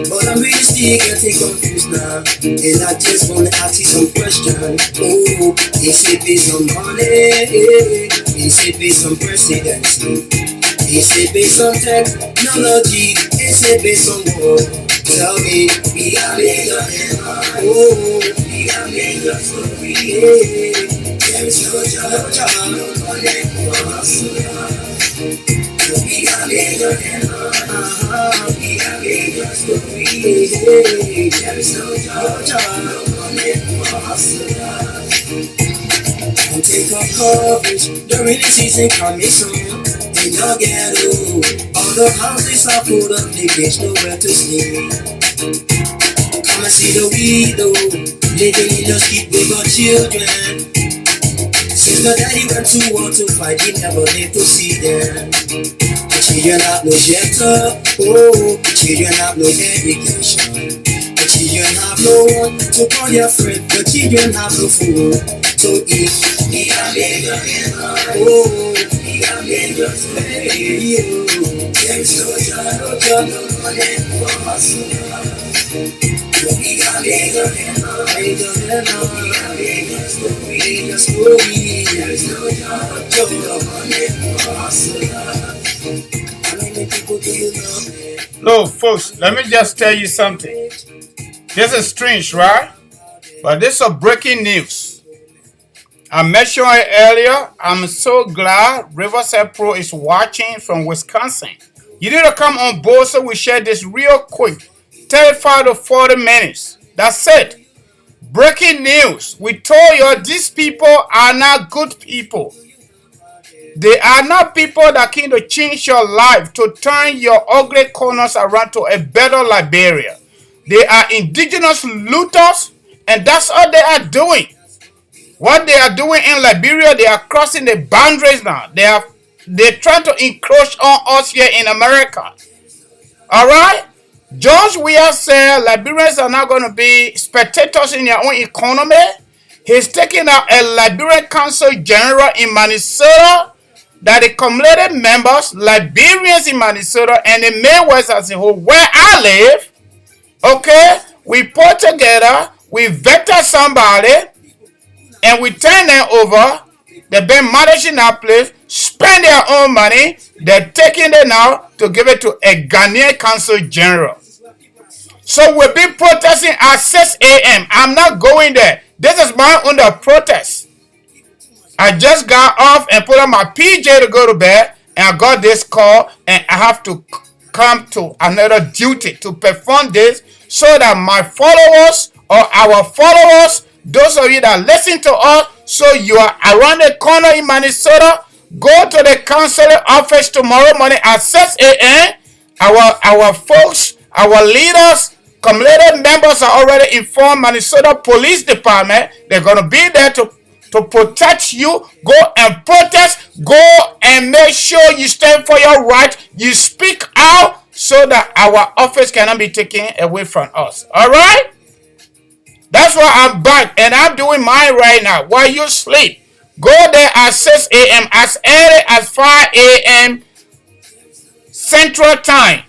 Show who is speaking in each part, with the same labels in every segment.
Speaker 1: But I'm really still getting confused now. And I just wanna ask you some questions. Oh, is it based on money? Is it based on presidency? Is it based on technology? Is it based on war? Tell me, we are millionaires. Oh, we are millionaires. There is no job, no money for us. We are millionaires. We are millionaires. There is no job, no money for us. Don't take up coverage, the rainy season coming soon. In your ghetto, all the houses are full of niggas, nowhere to sleep. Come and see the widow, living in the street with our children. Since the daddy went to war to fight, he never lived to see them. The children have no shelter, oh, the children have no education. The children have no one to call their friend, the children have no food to eat. We are millionaires, oh, we are millionaires, hey, oh. There is no job, no money for us. We are millionaires, there is no job, no money for us. How many people do you know?
Speaker 2: No, folks, let me just tell you something. This is strange, right? But this is breaking news. I mentioned it earlier. I'm so glad Riverside Pro is watching from Wisconsin. You need to come on board so we share this real quick. 35 to 40 minutes. That's it. Breaking news. We told you these people are not good people. They are not people that can change your life, to turn your ugly corners around to a better Liberia. They are indigenous looters, and that's all they are doing. What they are doing in Liberia, they are crossing the boundaries now. They're trying to encroach on us here in America. Alright? George Weah said Liberians are not going to be spectators in their own economy. He's taking out a Liberian Consul General in Minnesota that the cumulative members, Liberians in Minnesota and the Midwest as a whole, where I live, okay, we put together, we vetted somebody, and we turn them over. They've been managing that place, spend their own money. They're taking it now to give it to a Ghanaian Consul General. So we'll be protesting at 6 a.m. I'm not going there. This is my own protest. I just got off and put on my PJ to go to bed, and I got this call, and I have to come to another duty to perform this so that my followers or our followers, those of you that listen to us, so you are around the corner in Minnesota, go to the consulate office tomorrow morning at 6 a.m. Our folks, our leaders, cumulative members are already informed. Minnesota Police Department, they're going to be there to protect you. Go and protest. Go and make sure you stand for your rights. You speak out so that our office cannot be taken away from us. All right? That's why I'm back, and I'm doing mine right now while you sleep. Go there at 6 a.m. as early as 5 a.m. Central Time,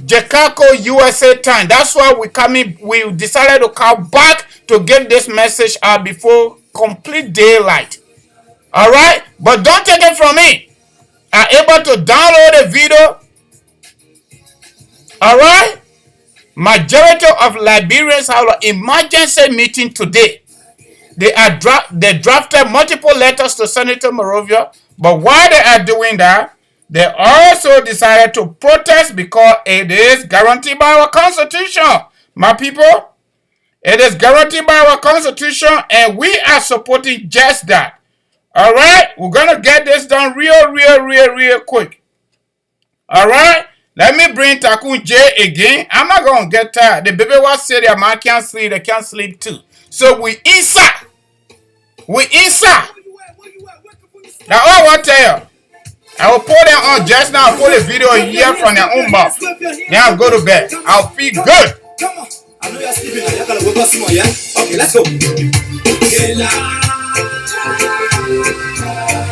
Speaker 2: Chicago, USA time. That's why we decided to come back to get this message out before complete daylight. All right? But don't take it from me. I'm able to download the video. All right? Majority of Liberians have an emergency meeting today. They drafted multiple letters to Senator Morovia, but while they are doing that, they also decided to protest because it is guaranteed by our Constitution. My people, it is guaranteed by our Constitution, and we are supporting just that. All right? We're going to get this done real quick. All right? Let me bring Takun J again. I'm not going to get tired. The baby was saying their man can't sleep. They can't sleep too. So we inside. Now, I want to tell you. I will put them on just now. I'll put a video here from their own mouth. Then I'll go to bed. I'll feel good.
Speaker 1: Come on. I know you're sleeping. You're going to wake up some more, yeah? Okay, let's go.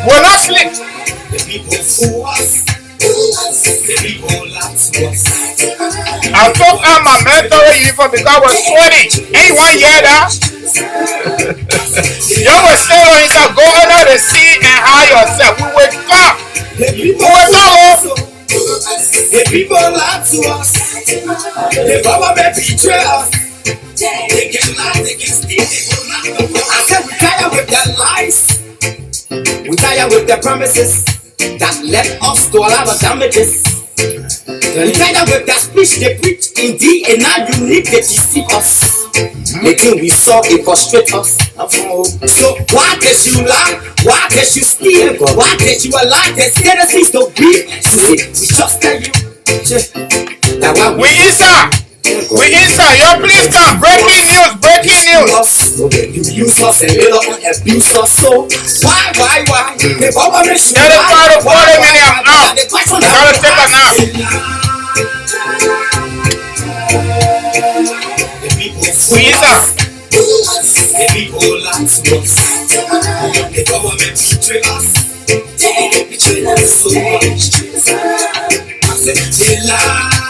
Speaker 2: We'll not sleep.
Speaker 1: The people force The people lie to us.
Speaker 2: I took out my military uniform because I was sweaty. Anyone hear that? You will stay on inside, go under the sea and hide yourself. We will come.
Speaker 1: The people lie to us. The government betray us. They can lie, they can steal, they will not know. I said we tired with their lies. We tired with their promises that led us to a lot of damages. We tired with their speech they preach indeed, and now you need to deceive us. The thing we saw, it frustrate us. So why did you lie? Why did you steal? Why did you allow the citizens to be? We just tell you that why
Speaker 2: we inside. We inside. Yo, please come. Breaking news. Breaking news.
Speaker 1: You use us a little and abuse us. So why? The government should
Speaker 2: Let us try to 40 minutes. I'm out. Gotta take a nap. We inside. The people lie to us. The government betray us. They betray us so much. I said they lie.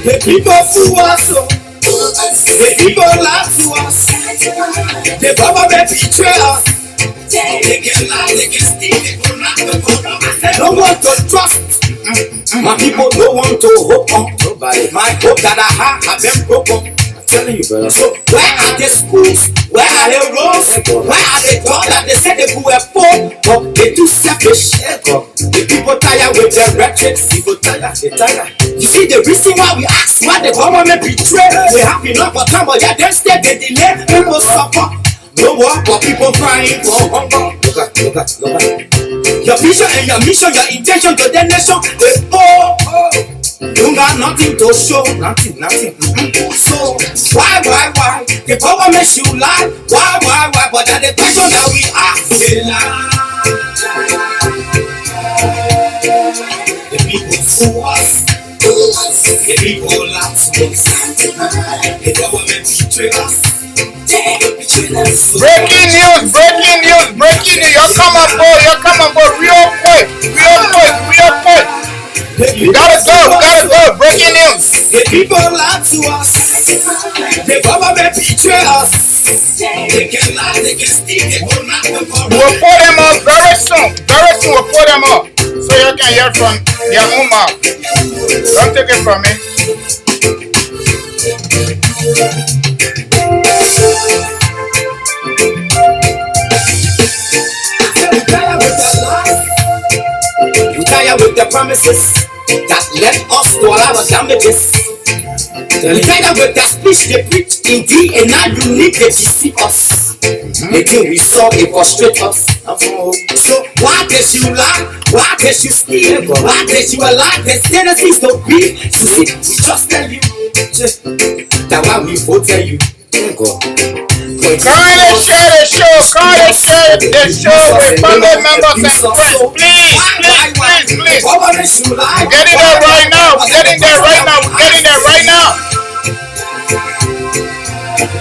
Speaker 2: The people fool us. The people lie to us. The government betray us. They can lie, they can steal, they will not know. I don't want to trust. My people don't want to hope on. My hope that I have been broken. I'm telling you, brother. So where are the schools? Where are the roads? Where are the doors that they said they were poor? But they too selfish. The people tired with their rhetoric. People tired, they tired. You see the reason why we ask why the government betray. We have enough for time, but yeah, they stay, they delay. People suffer. No more for people crying for hunger. Look at. Your vision and your mission, your intention to the nation. They you got nothing to show. Nothing. So why? The government should lie. Why? But that's the question that we ask. They lie. The people fool us. The people lie to us. The government betray us. Breaking news. You come on board, real quick. You gotta go. Breaking news. The people lie to us. The government betray us. They can lie, they can steal, they will not know. We'll put them up very soon. We'll put them up so you can hear from their own mouth. Don't take it from me. We tired with the promises that led us to a lot of damages. We tired with the speech they preach indeed, and now you need to deceive us. The thing we saw, it frustrate us. So why did you lie? Why did you steal? Why did you allow the citizens to be? You see, we just tell you that why we vote tell you. Kindly share the show with family members and friends. Please. We're getting there right now.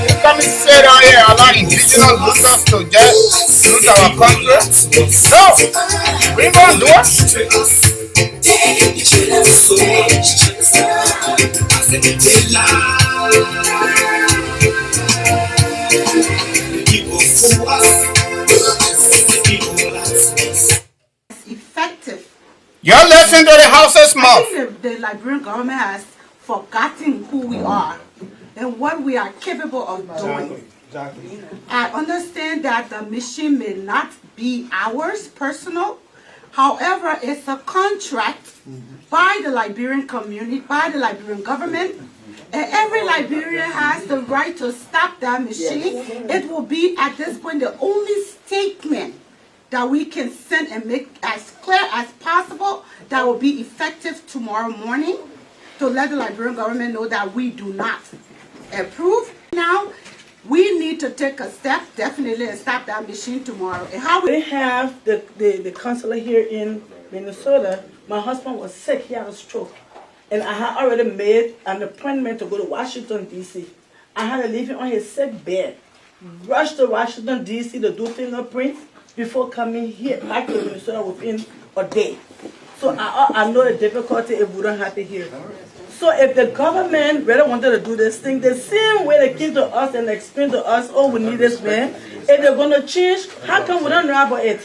Speaker 2: You come and sit down here, allow indigenous looters to just loot our country. No, we won't do it.
Speaker 3: Effective.
Speaker 2: You're listening to the house's mouth.
Speaker 3: The Liberian government has forgotten who we are and what we are capable of doing. Exactly. I understand that the mission may not be ours, personal. However, it's a contract by the Liberian community, by the Liberian government. And every Liberian has the right to stop that machine. It will be, at this point, the only statement that we can send and make as clear as possible that will be effective tomorrow morning to let the Liberian government know that we do not approve. Now, we need to take a step, definitely, and stop that machine tomorrow. And how
Speaker 4: we have the consulate here in Minnesota. My husband was sick, he had a stroke. And I had already made an appointment to go to Washington, D.C. I had to leave him on his sick bed. Rush to Washington, D.C. to do fingerprints. before coming here back to Minnesota within a day. So I know the difficulty if we don't happen here. So if the government really wanted to do this thing, the same way they came to us and explained to us, oh, we need this man, if they're going to change, how come we don't know about it?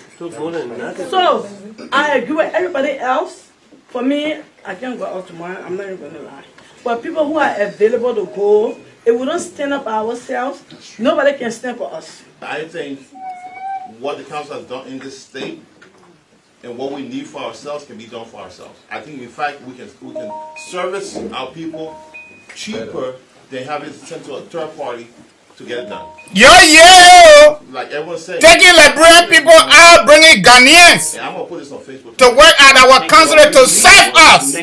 Speaker 4: So I agree with everybody else. For me, I can't go out tomorrow, I'm not even going to lie. But people who are available to go, if we don't stand up ourselves, nobody can stand for us.
Speaker 5: I think what the council has done in this state and what we need for ourselves can be done for ourselves. I think, in fact, we can service our people cheaper than having it sent to a third party to get it done.
Speaker 2: Yo!
Speaker 5: Like everyone said,
Speaker 2: Taking Liberian people out, bringing Ghanaians
Speaker 5: and I'm going to put this on Facebook.
Speaker 2: to work at our consulate to serve us.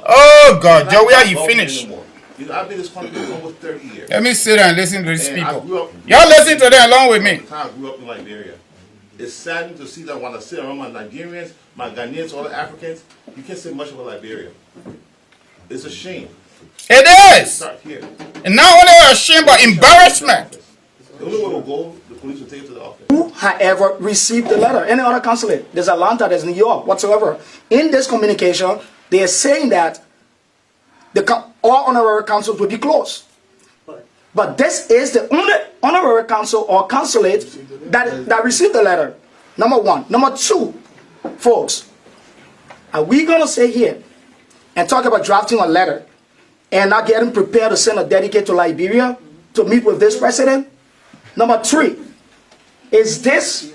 Speaker 2: Oh, God, Joey, are you finished?
Speaker 5: You know, I've been in this country for almost 30 years.
Speaker 2: Let me sit down and listen to these
Speaker 5: And
Speaker 2: people. Y'all listen to them along with me.
Speaker 5: I grew up in Liberia. It's saddening to see that when I sit around my Nigerians, my Ghanaians, all the Africans, you can't say much about Liberia. It's a shame.
Speaker 2: It is.
Speaker 5: Start here.
Speaker 2: And not only a shame, but embarrassment.
Speaker 5: The only way we'll go, the police will take it to the office.
Speaker 6: Who, however, received the letter? Any other consulate? There's Atlanta, there's New York, whatsoever. In this communication, they are saying that all honorary consuls will be closed. But this is the only honorary consul or consulate that received the letter. Number one. Number two, folks, are we going to sit here and talk about drafting a letter and not getting prepared to send a delegate to Liberia to meet with this president? Number three, is this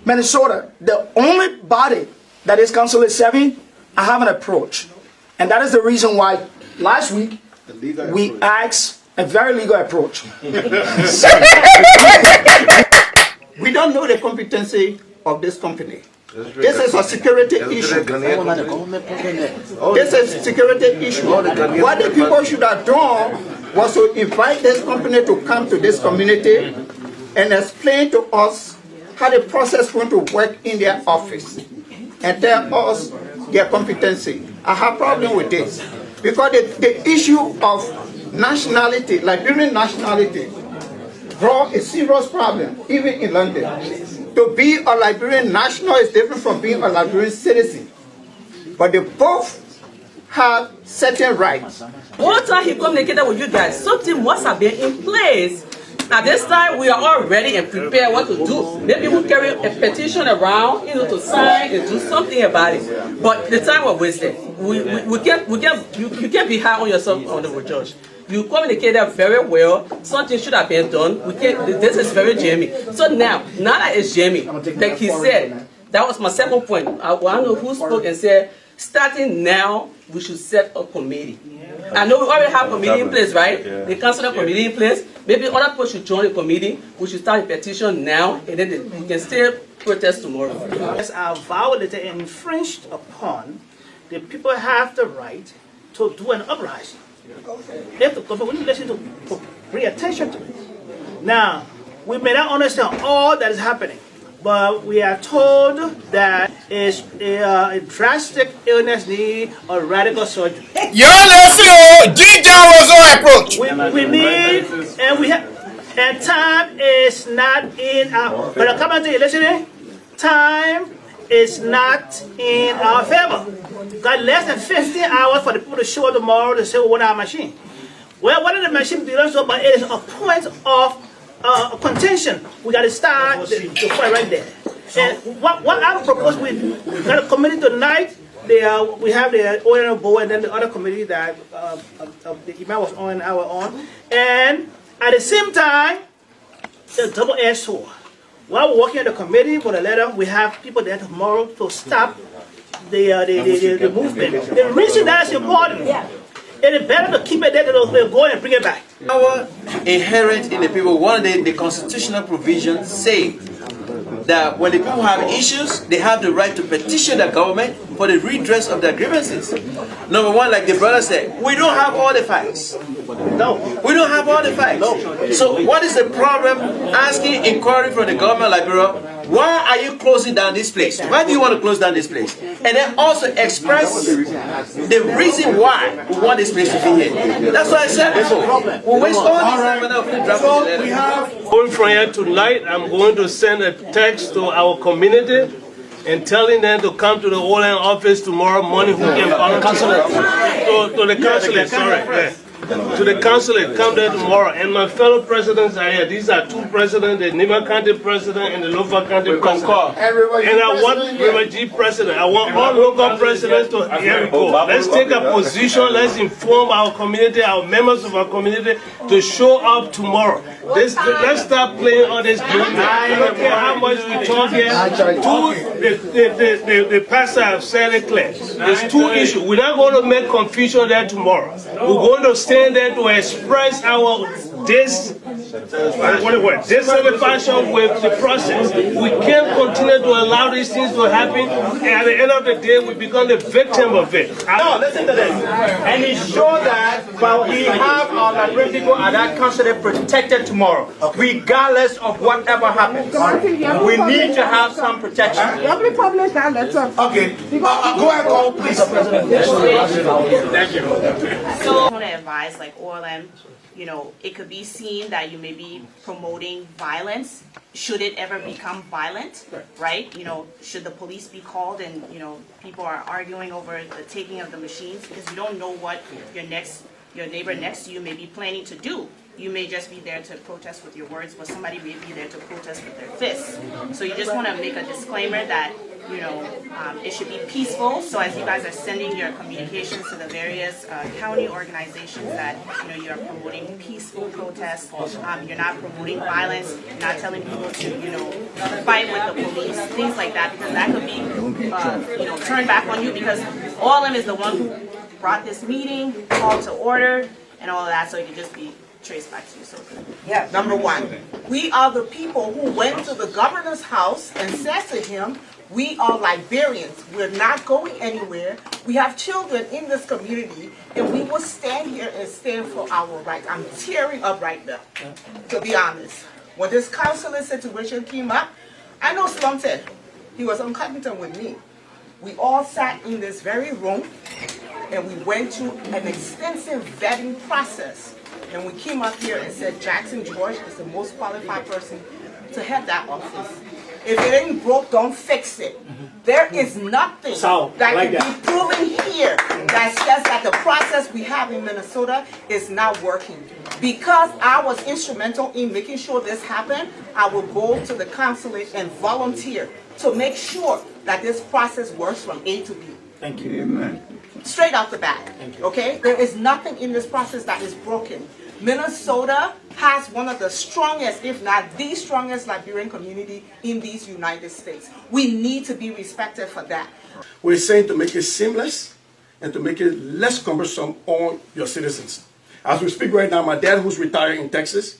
Speaker 6: Minnesota the only body that is consulate serving? I have an approach. And that is the reason why last week we asked a very legal approach.
Speaker 7: We don't know the competency of this company. This is a security issue. This is a security issue. What the people should have done was to invite this company to come to this community and explain to us how the process is going to work in their office and tell us their competency. I have a problem with this because the issue of nationality, Liberian nationality, draw a serious problem, even in London. To be a Liberian national is different from being a Liberian citizen. But they both have certain rights.
Speaker 8: One time he communicated with you guys, something must have been in place. Now this time we are all ready and prepared what to do. Maybe we'll carry a petition around, to sign and do something about it. But the time was wasted. You can't be hard on yourself, Honorable Judge. You communicated very well. Something should have been done. This is very jammy. So now that it's jammy, like he said, that was my second point. I don't know who spoke and said, starting now, we should set a committee. I know we already have a committee in place, right? The council committee in place. Maybe other people should join the committee. We should start a petition now, and then we can still protest tomorrow.
Speaker 9: As are violated and infringed upon, the people have the right to do an uprising. If the government will listen to bring attention to it. Now, we may not understand all that is happening, but we are told that it's a drastic illness need a radical surgery.
Speaker 2: Y'all listen, G-Down was our approach.
Speaker 9: We need, and we have, and time is not in our, but I come on to you listening, time is not in our favor. Got less than 15 hours for the people to show up tomorrow to say we want our machine. Well, what are the machine belongs to, but it is a point of contention. We got to start the fight right there. And what I would propose, we got a committee tonight. We have the ONL board and then the other committee that the email was on and I was on. And at the same time, the double-edged sword. While we're working on the committee for the letter, we have people there tomorrow to stop the movement. The reason that is important, it is better to keep it there than to go and bring it back.
Speaker 10: Power inherent in the people, one of the constitutional provisions say that when the people have issues, they have the right to petition the government for the redress of their grievances. Number one, like the brother said, we don't have all the facts.
Speaker 9: No.
Speaker 10: We don't have all the facts.
Speaker 9: No.
Speaker 10: So what is the problem asking inquiry from the government of Liberia why are you closing down this place? Why do you want to close down this place? And then also express the reason why we want this place to be here. That's why I said before, we waste all this time.
Speaker 9: So we have going from here tonight. I'm going to send a text to our community and telling them to come to the OLN office tomorrow morning. Who can volunteer? To the consulate, sorry. Yeah. To the consulate, come there tomorrow. And my fellow presidents are here. These are 2 presidents, the Nima County president and the Lofa County president. And I want River G president. I want all local presidents to, here we go. Let's take a position. Let's inform our community, our members of our community to show up tomorrow. Let's stop playing all this game. I don't care how much we talk here. The pastor have said it clear. There's 2 issues. We're not going to make confusion there tomorrow. We're going to stand there to express our dissatisfaction with the process. We can't continue to allow these things to happen, and at the end of the day, we become the victim of it.
Speaker 7: No, listen to this. And ensure that we have our Liberian people at that consulate protected tomorrow, regardless of whatever happens. We need to have some protection.
Speaker 3: Let me publish that letter.
Speaker 6: Okay. Go ahead, Cole, please.
Speaker 7: Thank you.
Speaker 11: So I want to advise, like OLM, you know, it could be seen that you may be promoting violence. Should it ever become violent, right? You know, should the police be called and, you know, people are arguing over the taking of the machines because you don't know what your neighbor next to you may be planning to do. You may just be there to protest with your words, but somebody may be there to protest with their fists. So you just want to make a disclaimer that, you know, it should be peaceful. So as you guys are sending your communications to the various county organizations that, you know, you're promoting peaceful protests, you're not promoting violence, you're not telling people to, you know, fight with the police, things like that, because that could be, you know, turned back on you because OLM is the one who brought this meeting, called to order, and all of that, so it could just be traced back to you. So,
Speaker 3: Yeah, number 1. We are the people who went to the governor's house and said to him, we are Liberians. We're not going anywhere. We have children in this community, and we will stand here and stand for our rights. I'm tearing up right now, to be honest. When this consulate situation came up, I know Slum said he was on Covington with me. We all sat in this very room, and we went through an extensive vetting process. And we came up here and said Jackson George is the most qualified person to head that office. If it ain't broke, don't fix it. There is nothing that can be proven here that says that the process we have in Minnesota is not working. Because I was instrumental in making sure this happened, I will go to the consulate and volunteer to make sure that this process works from A to B.
Speaker 6: Thank you. Amen.
Speaker 3: Straight out the back, okay? There is nothing in this process that is broken. Minnesota has one of the strongest, if not the strongest, Liberian community in these United States. We need to be respected for that.
Speaker 6: We're saying to make it seamless and to make it less cumbersome on your citizens. As we speak right now, my dad, who's retired in Texas,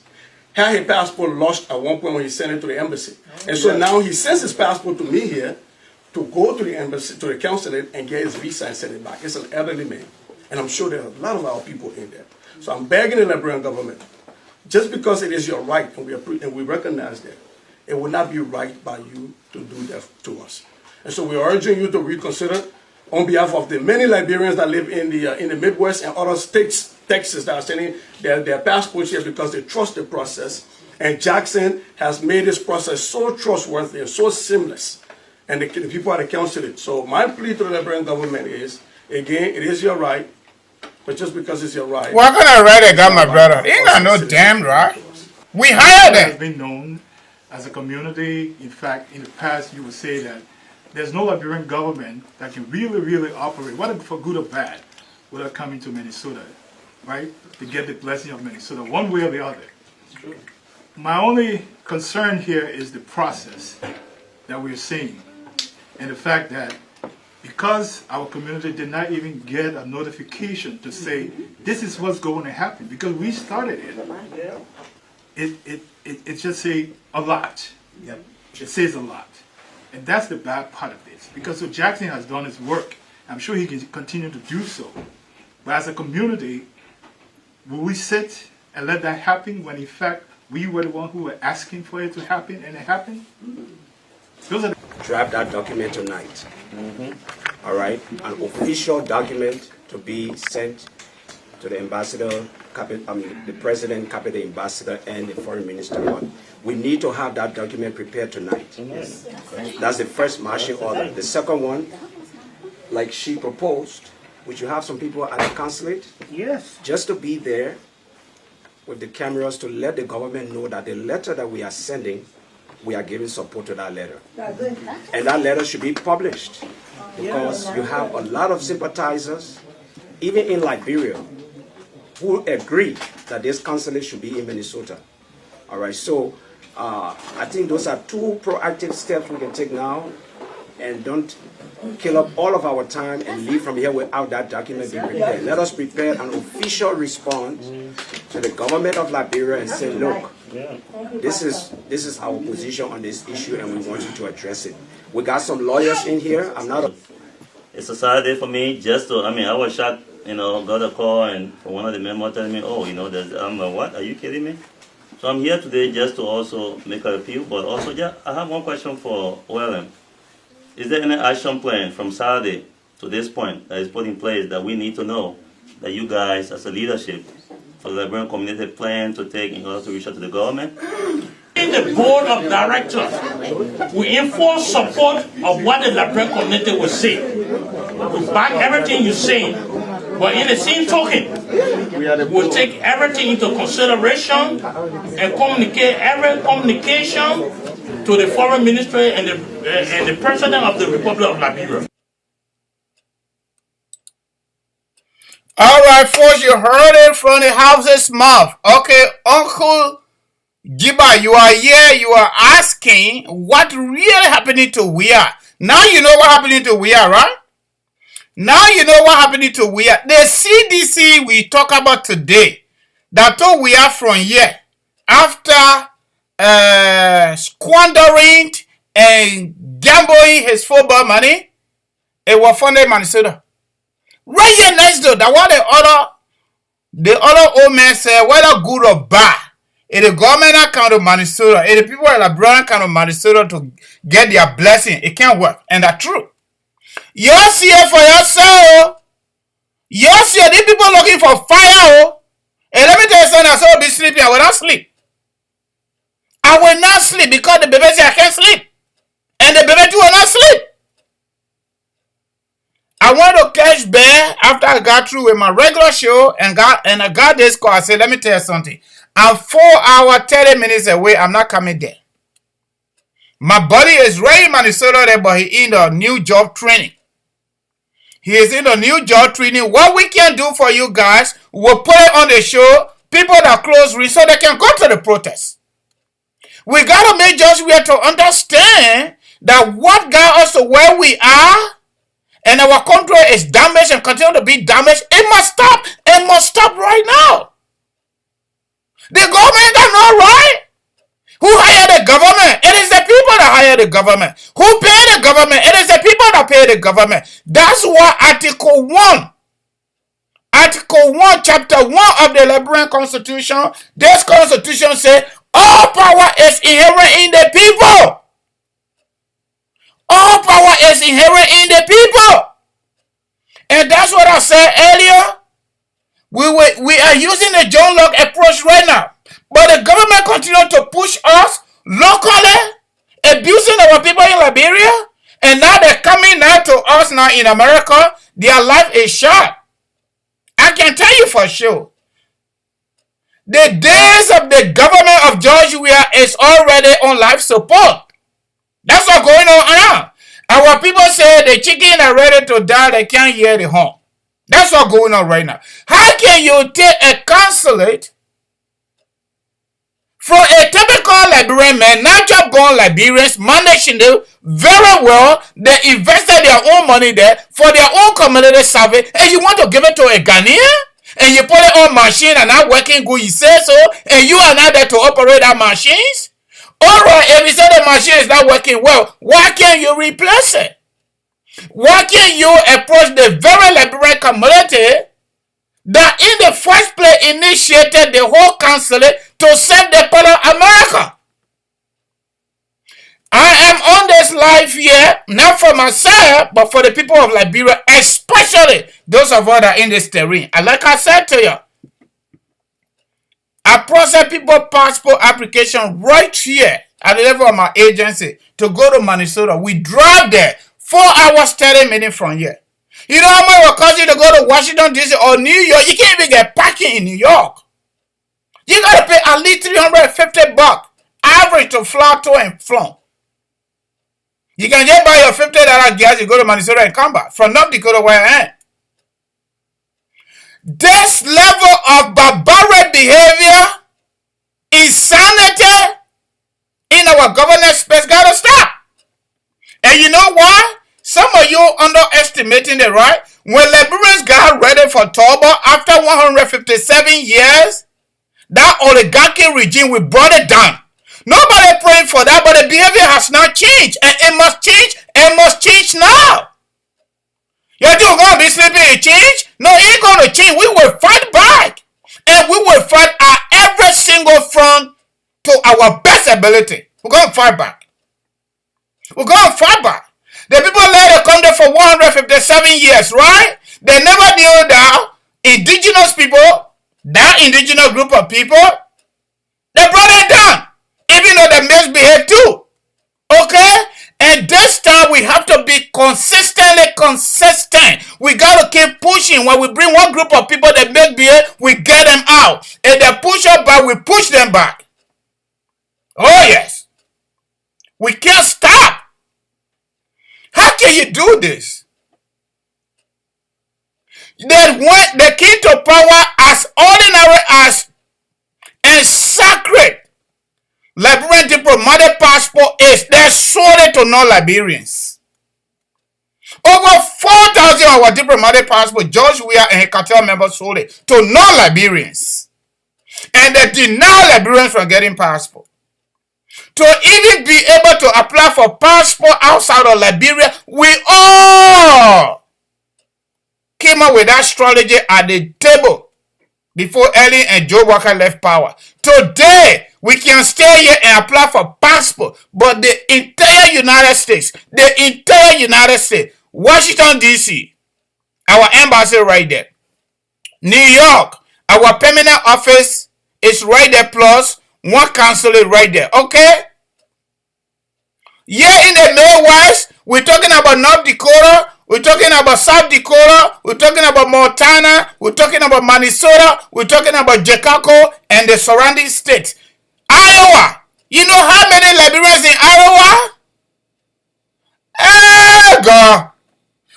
Speaker 6: had his passport lost at one point when he sent it to the embassy. And so now he sends his passport to me here to go to the embassy, to the consulate, and get his visa and send it back. It's an elderly man. And I'm sure there are a lot of our people in there. So I'm begging the Liberian government, just because it is your right, and we recognize that, it will not be right by you to do that to us. And so we're urging you to reconsider on behalf of the many Liberians that live in the Midwest and other states, Texas, that are sending their passports here because they trust the process. And Jackson has made this process so trustworthy and so seamless. And the people at the consulate. So my plea to the Liberian government is, again, it is your right, but just because it's your right.
Speaker 2: What kind of right I got, my brother? They ain't got no damn right. We hired them.
Speaker 12: It has been known as a community. In fact, in the past, you would say that there's no Liberian government that can really operate, whether for good or bad, without coming to Minnesota, right? To get the blessing of Minnesota, one way or the other. My only concern here is the process that we're seeing. And the fact that because our community did not even get a notification to say this is what's going to happen, because we started it just say a lot. Yep. It says a lot. And that's the bad part of this. Because so Jackson has done his work. I'm sure he can continue to do so. But as a community, will we sit and let that happen when in fact we were the one who were asking for it to happen and it happened? Those are
Speaker 13: draft that document tonight. All right, an official document to be sent to the ambassador, the president, cabinet ambassador, and the foreign minister. But we need to have that document prepared tonight. That's the first marching order. The second one, like she proposed, we should have some people at the consulate,
Speaker 9: Yes.
Speaker 13: just to be there with the cameras to let the government know that the letter that we are sending, we are giving support to that letter. And that letter should be published, because you have a lot of sympathizers, even in Liberia, who agree that this consulate should be in Minnesota. All right, so I think those are two proactive steps we can take now, and don't kill up all of our time and leave from here without that document being prepared. Let us prepare an official response to the government of Liberia and say, look, this is our position on this issue, and we want you to address it. We got some lawyers in here. I'm not.
Speaker 14: It's a Saturday for me. Just to, I was shocked. Got a call and from one of the members telling me, oh, there's what? Are you kidding me? So I'm here today just to also make an appeal, but also I have one question for OLM. Is there any action plan from Saturday to this point that is put in place that we need to know that you guys as a leadership for the Liberian community plan to take in order to reach out to the government?
Speaker 15: In the board of directors, we enforce support of what the Liberian community will say. We back everything you say, but in the same token, we'll take everything into consideration and communicate every communication to the foreign ministry and the president of the Republic of Liberia.
Speaker 2: All right, folks, you heard it from the house's mouth. Okay, Uncle Giba, you are here. You are asking what really happening to we are. Now you know what happening to we are, right? Now you know what happening to we are. The CDC we talk about today, that told we are from here after squandering and gambling his football money, it was funded in Minnesota. Right here next door, that what the other old man said, whether good or bad, it the government account of Minnesota, it the people in the Liberia account of Minnesota to get their blessing. It can't work, and that's true. You see it for yourself. You see these people looking for fire. And let me tell you something, I saw be sleeping, I will not sleep. I will not sleep because the baby said I can't sleep. And the baby too will not sleep. I went to catch bear after I got through with my regular show and I got this call. I said, let me tell you something. I'm 4 hours, 30 minutes away. I'm not coming there. My buddy is right in Minnesota there, but he in the new job training. He is in the new job training. What we can do for you guys, we'll put it on the show. People that close read so they can go to the protest. We got to make just we have to understand that what got us to where we are and our country is damaged and continue to be damaged. It must stop. It must stop right now. The government got no right. Who hired the government? It is the people that hire the government. Who pay the government? It is the people that pay the government. That's why Article 1, Chapter 1 of the Liberian Constitution, this Constitution says, all power is inherent in the people. All power is inherent in the people. And that's what I said earlier. We are using the John Locke approach right now. But the government continues to push us locally, abusing our people in Liberia. And now they're coming now to us now in America. Their life is short. I can tell you for sure. The days of the government of Georgia is already on life support. That's what's going on now. Our people say the chicken are ready to die. They can't hear the horn. That's what's going on right now. How can you take a consulate from a typical Liberian man, not just born Liberians, managing them very well? They invested their own money there for their own community service, and you want to give it to a Ghanaian? And you put it on machine and not working good, you say so, and you are not there to operate that machines? Alright, if you say the machine is not working well, why can't you replace it? Why can't you approach the very Liberian community that in the first place initiated the whole consulate to serve the people of America? I am on this life here, not for myself, but for the people of Liberia, especially those of us that are in this terrain. And like I said to you, I process people passport application right here at the level of my agency to go to Minnesota. We drive there 4 hours, 30 minutes from here. You know how much it will cost you to go to Washington, D.C. or New York? You can't even get parking in New York. You got to pay at least $350 average to fly to and from. You can just buy your $50 gas, you go to Minnesota and come back from North Dakota where I am. This level of barbaric behavior, insanity in our governance space got to stop. And you know why? Some of you underestimating it, right? When Liberians got ready for Toba after 157 years, that oligarchy regime, we brought it down. Nobody praying for that, but the behavior has not changed. And it must change. It must change now. You think we're going to be sleeping and change? No, it ain't going to change. We will fight back. And we will fight at every single front to our best ability. We're going to fight back. We're going to fight back. The people led the country for 157 years, right? They never knew that indigenous people, that indigenous group of people, they brought it down. Even though they misbehave too. Okay? And this time we have to be consistently consistent. We got to keep pushing. When we bring one group of people that misbehave, we get them out. If they push us back, we push them back. Oh yes. We can't stop. How can you do this? They want the key to power as ordinary as and sacred. Liberian diplomatic passport is, they're sold it to non-Liberians. Over 4,000 of our diplomatic passport, George Weah and his cartel members sold it to non-Liberians. And they deny Liberians from getting passport. To even be able to apply for passport outside of Liberia, we all came up with that strategy at the table before Ellen and Joe Walker left power. Today, we can stay here and apply for passport, but the entire United States, Washington, D.C., our embassy right there, New York, our permanent office is right there, plus one consulate right there, okay? Here in the Midwest, we're talking about North Dakota, we're talking about South Dakota, we're talking about Montana, we're talking about Minnesota, we're talking about Chicago and the surrounding states. Iowa, you know how many Liberians in Iowa? Hey, God.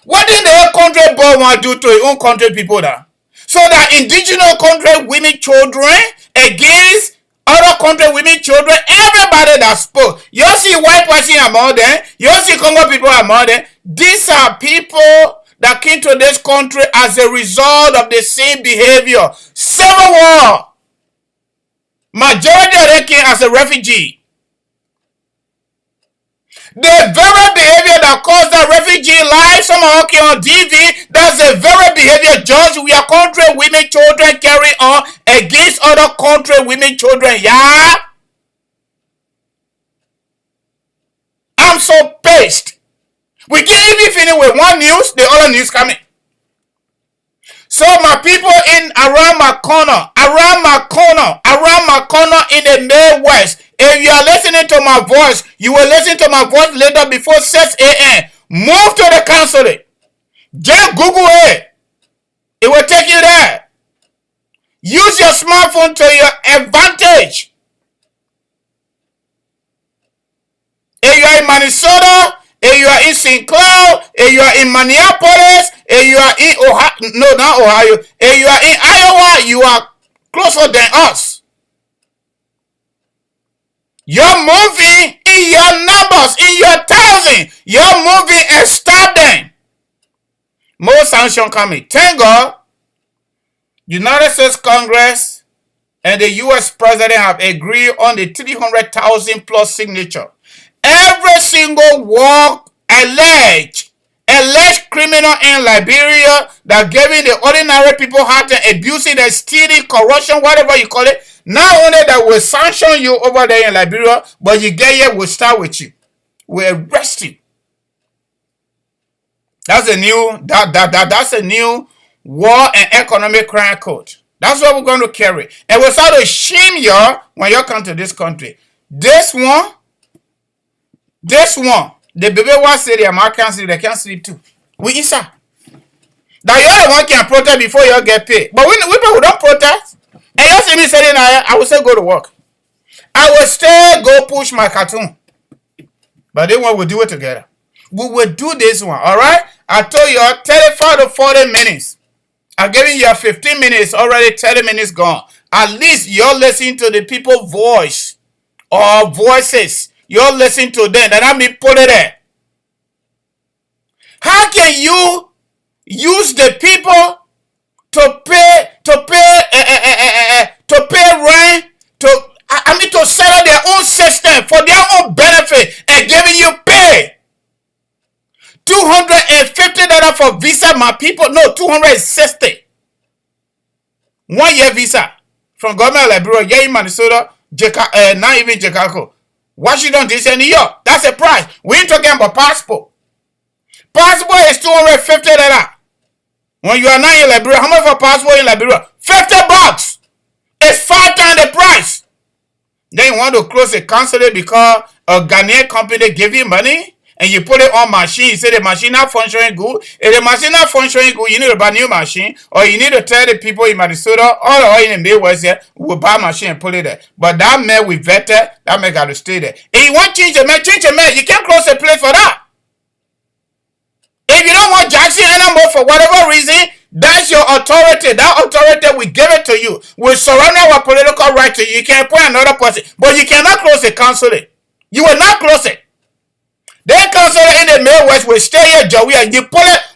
Speaker 2: What did the whole country boy want to do to his own country people now? So that indigenous country women, children against other country women, children, everybody that spoke. You see white person among them, you see Congo people among them. These are people that came to this country as a result of the same behavior. Civil war. Majority of them came as a refugee. The very behavior that caused that refugee life, some are okay on DV, that's the very behavior, George, we are country women, children carry on against other country women, children, yeah? I'm so pissed. We can't even finish with one news, the other news coming. So my people in around my corner in the Midwest, if you are listening to my voice, you will listen to my voice later before 6 a.m. Move to the consulate. Just Google it. It will take you there. Use your smartphone to your advantage. If you are in Minnesota, if you are in St. Cloud, if you are in Minneapolis, if you are in Ohio, no, not Ohio, if you are in Iowa, you are closer than us. You're moving in your numbers, in your thousands. You're moving and stop them. More sanction coming. Thank God, United States Congress and the U.S. President have agreed on the 300,000 plus signature. Every single war alleged criminal in Liberia that giving the ordinary people hard and abusing and stealing, corruption, whatever you call it. Not only that will sanction you over there in Liberia, but you get here, we'll start with you. will arrest you. That's a new that's a new war and economic crime code. That's what we're going to carry. And we'll start to shame you when you come to this country. This one, the baby was say the Americans they can't sleep too. We Isa. Now you're the one can protest before you get paid. But we people don't protest. And you see me saying I will still go to work. I will still go push my cartoon. But then we will do it together. We will do this one, all right? I told you 35 to 40 minutes. I'm giving you 15 minutes, already 30 minutes gone. At least you're listening to the people's voice or voices. You're listening to them. Then I mean put it there. How can you use the people to pay rent, to set up their own system for their own benefit and giving you pay? $250 for visa, my people. No, $260. 1 year visa from government of Liberia. Yeah, in Minnesota, not even Chicago. Washington DC, New York. That's a price. We ain't talking about passport. Passport is $250. When you are not in Liberia, how much for passport in Liberia? $50. It's 5 times the price. Then you want to close a consulate because a Ghanaian company give you money and you put it on machine. You say the machine not functioning good. If the machine not functioning good, you need to buy a new machine, or you need to tell the people in Minnesota or in the Midwest here, we'll buy a machine and put it there. But that man we vetted, that man got to stay there. If you want to change the man, change the man. You can't close a place for that. If you don't want Jackson anymore for whatever reason, that's your authority. That authority, we give it to you. We surrender our political right to you. You can appoint another person, but you cannot close the consulate. You will not close it. That consulate in the Midwest will stay here, Joey, and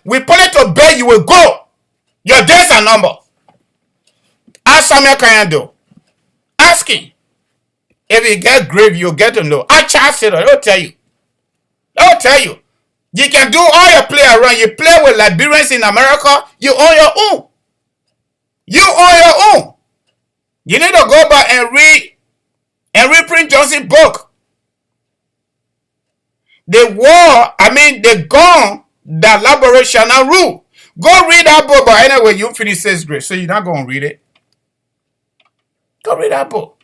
Speaker 2: we pull it to bed, you will go. Your days are numbered. Ask Samuel Kayando. Ask him. If you get grave, you'll get to know. I charge it, they'll tell you. They'll tell you. You can do all your play around. You play with Liberians in America, you own your own. You own your own. You need to go back and reprint Johnson's book. The gun that liberation shall not rule. Go read that book, but anyway, you finish 6th grade, so you're not going to read it. Go read that book.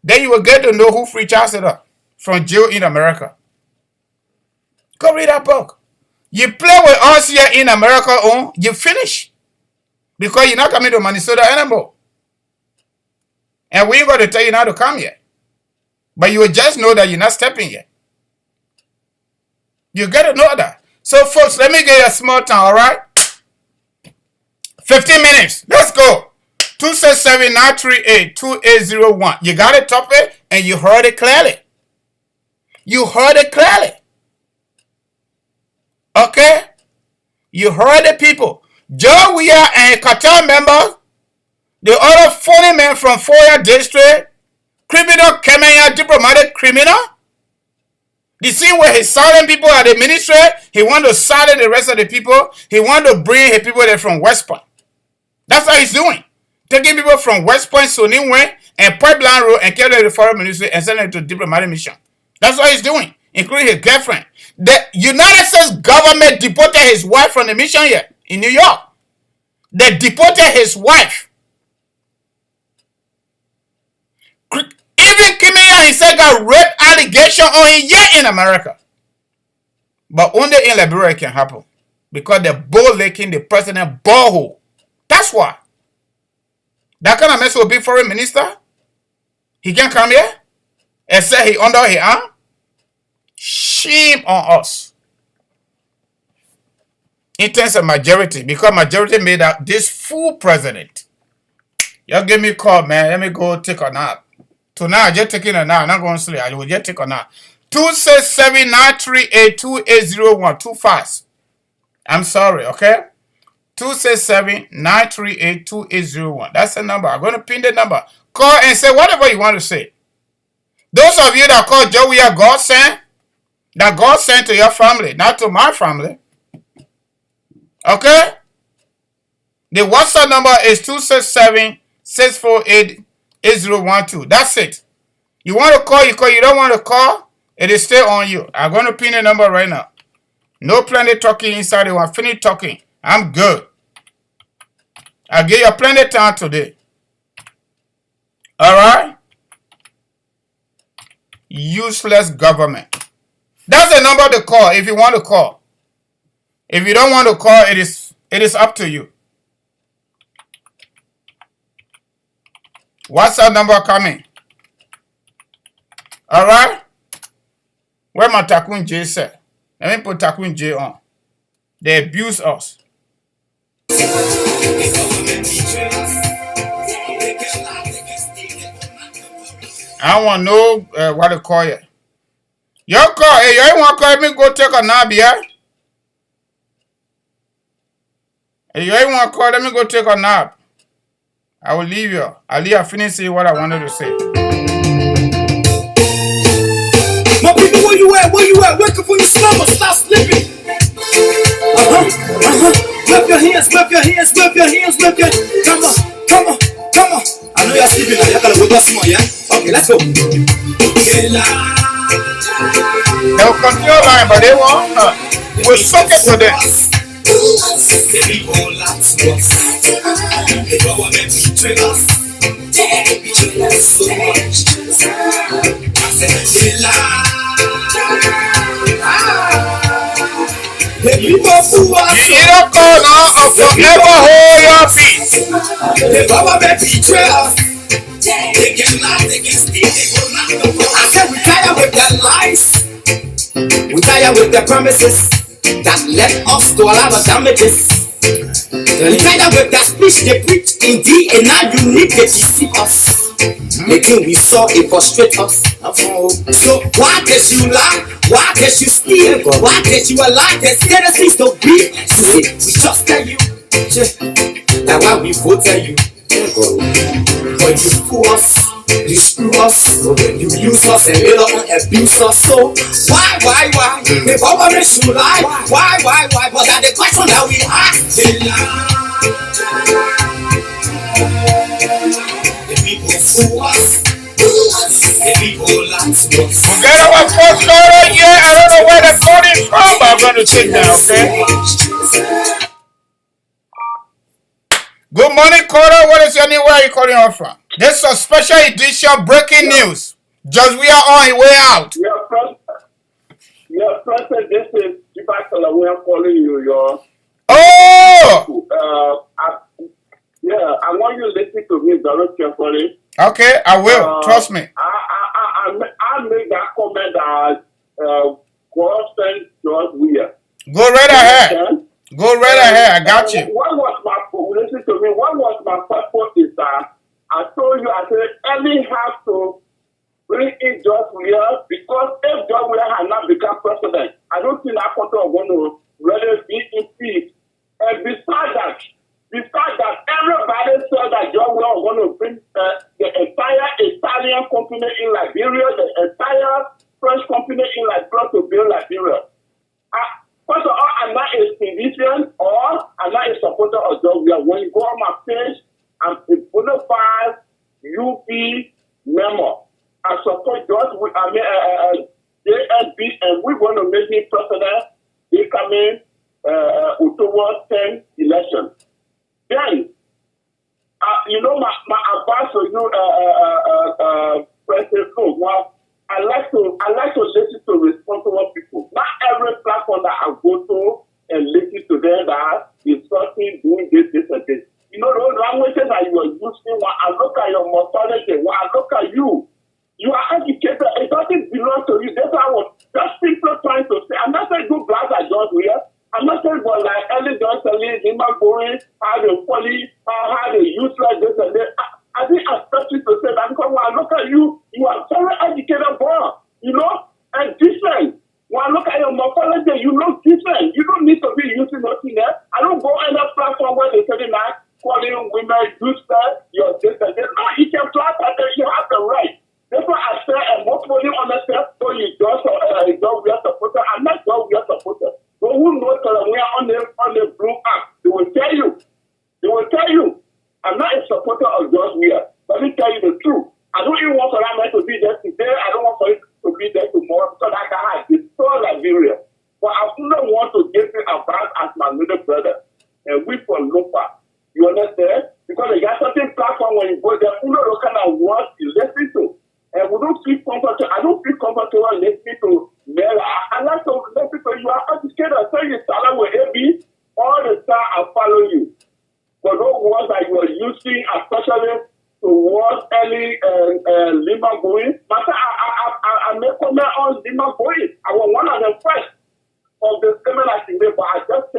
Speaker 2: Then you will get to know who free Charles up from jail in America. Go read that book. You play with us here in America, you finish. Because you're not coming to Minnesota anymore. And we ain't going to tell you not to come here. But you will just know that you're not stepping here. You got to know that. So, folks, let me get you a small time, all right? 15 minutes. Let's go. 267-938-2801. You got a topic, and you heard it clearly. You heard it clearly. Okay? You heard the people. Joe, we are a cartel member. The other 40 men from Foya District. Criminal, Kenyan, diplomatic criminal. You see where he's silent people at the ministry. He want to silence the rest of the people. He want to bring his people there from West Point. That's what he's doing. Taking people from West Point, Soniwe, and Pipeline Road and carry them to the foreign ministry and send them to diplomatic mission. That's what he's doing, including his girlfriend. The United States government deported his wife from the mission here in New York. They deported his wife. Even Kenya, he said, got rape allegation on him here in America. But only in Liberia it can happen. Because they're both licking the president borehole. That's why. That kind of mess will be foreign minister. He can't come here and say he under his arm. Shame on us. In terms of majority. Because majority made out this fool president. Y'all give me a call, man. Let me go take a nap. Tonight, I just taking a nap. I'm not going to sleep. I will just take a nap. 267-938-2801. Too fast. I'm sorry, okay? 267-938-2801. That's the number. I'm going to pin the number. Call and say whatever you want to say. Those of you that call Joe, we are God sent. That God sent to your family, not to my family. Okay? The WhatsApp number is 267-648-8012. That's it. You want to call, you call. You don't want to call, It is still on you. I'm going to pin the number right now. No plenty talking inside the one. Finish talking. I'm good. I'll give you plenty of time today. All right? Useless government. That's the number to call if you want to call. If you don't want to call, it is up to you. WhatsApp number coming. All right? Where my Takun J said? Let me put Takun J on. They abuse us. I don't want to know what to call you. Your call, hey, you want to call me go take a nap, yeah? Hey, you want to call, let me go take a nap. I will leave you. I'll leave you finish saying what I wanted to say.
Speaker 1: My people, where you at? Where you at? Wake up from your slumber, stop sleeping. Whip your hands, whip your hands, whip your hands, whip your hands. Come on, come on, come on. I know you're sleeping now. You're gonna wake up small, yeah? Okay, let's go.
Speaker 2: They'll continue lying, but they won't. We'll soak it to them.
Speaker 1: The people lie to us. The government betray us. They betray us so much. I said they lie. The people fool us.
Speaker 2: You don't call now or forever hold your peace.
Speaker 1: The government betray us. They can lie, they can steal, they go knock. I said we tired with their lies. We tired with their promises that led us to a lot of damages. We tired with their speech they preach indeed, and now you need to deceive us. Again we saw it frustrate us. So why did you lie? Why did you steal? Why did you allow the citizens to be? You see, we just tell you. That's why we voted you. When you fool us, you screw us, you use us and later on abuse us. So why? The government should lie. Why? But that's the question that we ask. They lie. The people fool us. The people lie to us.
Speaker 2: Forget about first caller. Yeah, I don't know where the code is from, but I'm going to take that, okay? Good morning, caller. What is your name? Where are you calling us from? This is a special edition breaking news. Just we are on our way out.
Speaker 16: Your President, this is Jibakala. We are calling you.
Speaker 2: Oh!
Speaker 16: I want you to listen to me very carefully.
Speaker 2: Okay, I will. Trust me.
Speaker 16: I make that comment that God sent George Weah.
Speaker 2: Go right ahead. Go right ahead. I got you.
Speaker 16: Listen to me. What was my purpose is that I told you, I said, Ellie has to bring in George Weah because if George Weah had not become president, I don't think that country is going to really be in peace. And besides that, everybody said that George Weah was going to bring the entire Italian company in Liberia, the entire French company in Liberia to build Liberia. First of all, I'm not a civilian or I'm not a supporter of George Weah. When you go on my page, I'm a bona fide UP member. I support George Weah, JSB, and we're going to make him president this coming October 10 election. Then, my advice to you, President Trump, I like to listen to responsible people. Not every platform that I go to and listen to them that is something doing this and this. You know those languages that you are using. When I look at your mortality, when I look at you, you are educated. It doesn't belong to you. That's what I was just simply trying to say. I'm not saying do black at George Weah. I'm not saying but like Ellie Johnson, Lima going, how they folly, how they useless this and that. I think I expect you to say that because when I look at you, you are very educated boy, and different. When I look at your morphology, you look different. You don't need to be using nothing there. I don't go on a platform where they say that calling women useless, you're this and that. No, you can flat at that, you have the right. That's why I say, and most people understand, so you just Weah supporter. I'm not just Weah supporter. But who knows that we are on the blue app? They will tell you. I'm not a supporter of George Weah. Let me tell you the truth. I don't even want for that man to be there today. I don't want for it. to be there tomorrow because that guy has destroyed Liberia. But I wouldn't want to give you advice as my little brother. And we for Lupa. You understand? Because they got certain platform when you go there, you know the kind of words you listen to. And we don't feel comfortable. I don't feel comfortable listening to Mela. I like to listen to you. are educated. So you start with AB all the time. I follow you. But those words that you are using, especially towards early Lima Boy, I make comment on Lima Boy. I was one of the first of the statement I think, but I just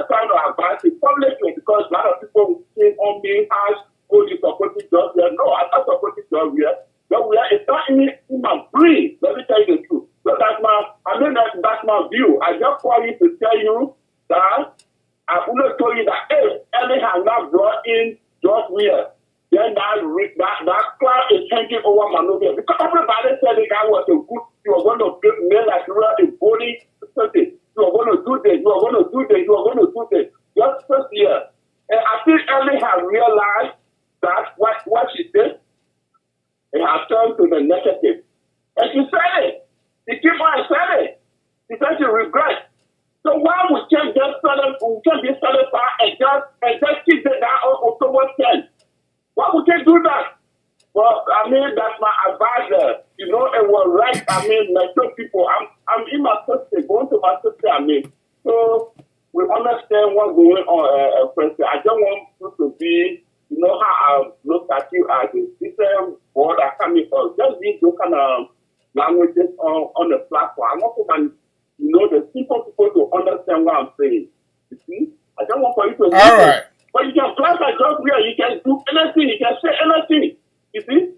Speaker 16: trying to advise it publicly because a lot of people came on me as you supporting jobs here. No, I'm not supporting jobs here. But it's not in my brain. Let me tell you the truth. So that's my view. I just call you to tell you that I want to tell you that if Ellie has not brought in George Weir, then that cloud is hanging over Monrovia. Because everybody said the guy was a good, you are going to make like you are a voting system. You are going to do this, you are going to do this, you are going to do this. Just this year. And I think Ellie has realized that what she did, it has turned to the negative. And she said it. She keep on saying it. She said she regrets. So why we can't just be satisfied and just keep it down on October 10th? Why we can't do that? Well, I mean, that's my advisor. You know, it was right. I mean, metro people. I'm in my sister, going to my sister. I mean, so we understand what's going on, President. I don't want you to be, you know, how I look at you as a different board are coming from. Just these kind of languages on the platform. I want to, you know, the simple people to understand what I'm saying. You see? I don't want for you to.
Speaker 2: All right.
Speaker 16: But you can class like just where you can do anything, you can say anything. You see?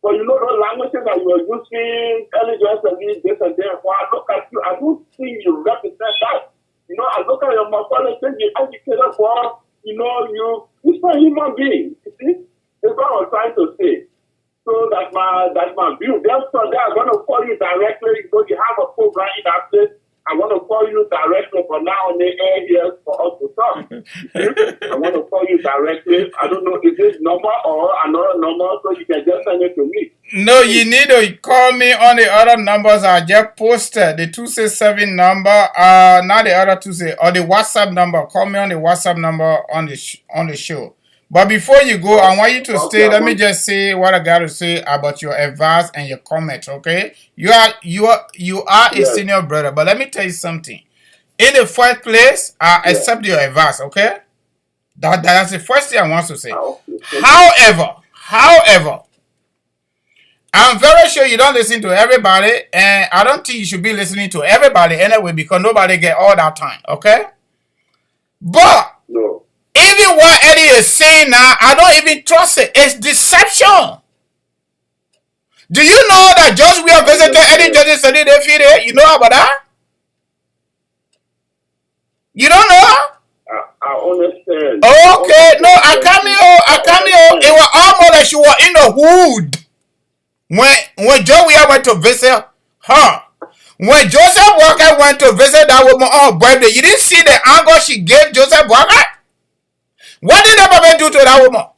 Speaker 16: But you know those languages that you are using, intelligence and this and that. When I look at you, I don't think you represent that. You know, I look at your morphology, you educated for, you know, you're not a human being. You see? That's what I was trying to say. So that's my view. Therefore, they are going to call you directly. You know, you have a program in that place. I want to call you directly for now on the air here for us to talk. I want to call you directly. I don't know if this number or another number, so you can just send it to me.
Speaker 2: No, you need to call me on the other numbers I just posted. The 267 number, not the other 267, or the WhatsApp number. Call me on the WhatsApp number on the show. But before you go, I want you to stay. Let me just say what I got to say about your advice and your comment, okay? You are a senior brother, but let me tell you something. In the first place, I accept your advice, okay? That's the first thing I want to say. However, I'm very sure you don't listen to everybody, and I don't think you should be listening to everybody anyway because nobody get all that time, okay? But even what Eddie is saying now, I don't even trust it. It's deception. Do you know that Judge we have visited Eddie Judges today? You know about that? You don't know?
Speaker 16: I understand.
Speaker 2: Okay, no, I come here. It was almost like she was in the hood when Joe Weir went to visit her. When Joseph Walker went to visit that woman on her birthday, you didn't see the anger she gave Joseph Walker? What did the Bible do to that woman?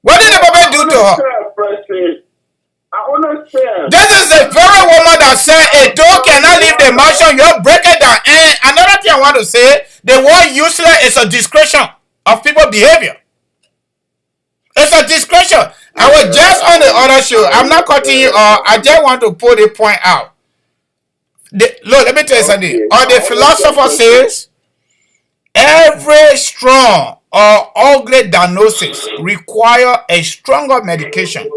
Speaker 2: What did the Bible do to her?
Speaker 16: I understand.
Speaker 2: This is the very woman that said a dog cannot leave the mansion. You break it down. And another thing I want to say, the word useless is a discretion of people's behavior. It's a discretion. I was just on the other show. I'm not cutting you off. I just want to put a point out. Look, let me tell you something. Or the philosopher says, every strong or ugly diagnosis requires a stronger medication.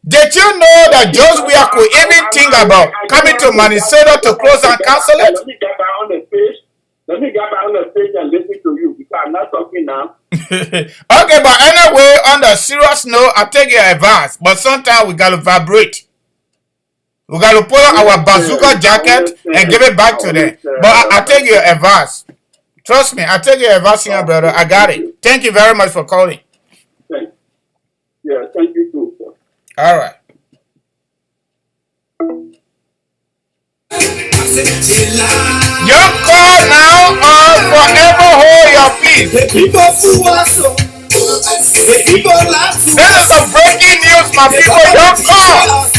Speaker 2: Did you know that Joseph Weir could even think about coming to Minnesota to close and cancel it?
Speaker 16: Let me get back on the page. Let me get back on the page and listen to you because I'm not talking now.
Speaker 2: Okay, but anyway, on the serious note, I take your advice. But sometimes we gotta vibrate. We gotta put on our bazooka jacket and give it back to them. But I take your advice. Trust me, I take your advice here, brother. I got it. Thank you very much for calling.
Speaker 16: Thank you too, sir.
Speaker 2: All right. Your call now or forever hold your peace.
Speaker 1: The people who are so, the people like
Speaker 2: this is a breaking news, my people. Your call.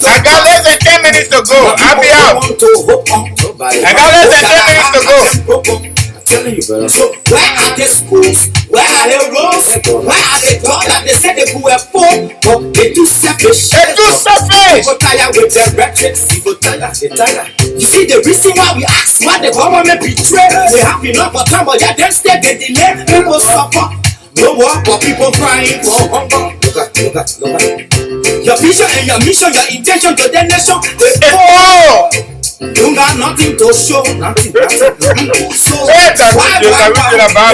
Speaker 2: I got less than 10 minutes to go. I'll be out. I got less than 10 minutes to go.
Speaker 1: So where are the schools? Where are the roads? Where are the doors that they said they were poor? But they too selfish.
Speaker 2: They too selfish.
Speaker 1: People tired with their rhetoric. People tired. You see the reason why we ask why the government betray. We have enough for time, but they still get delay. People suffer. No work for people crying for hunger. Look at. Your vision and your mission, your intention to the nation. You got nothing to show. Nothing. So why the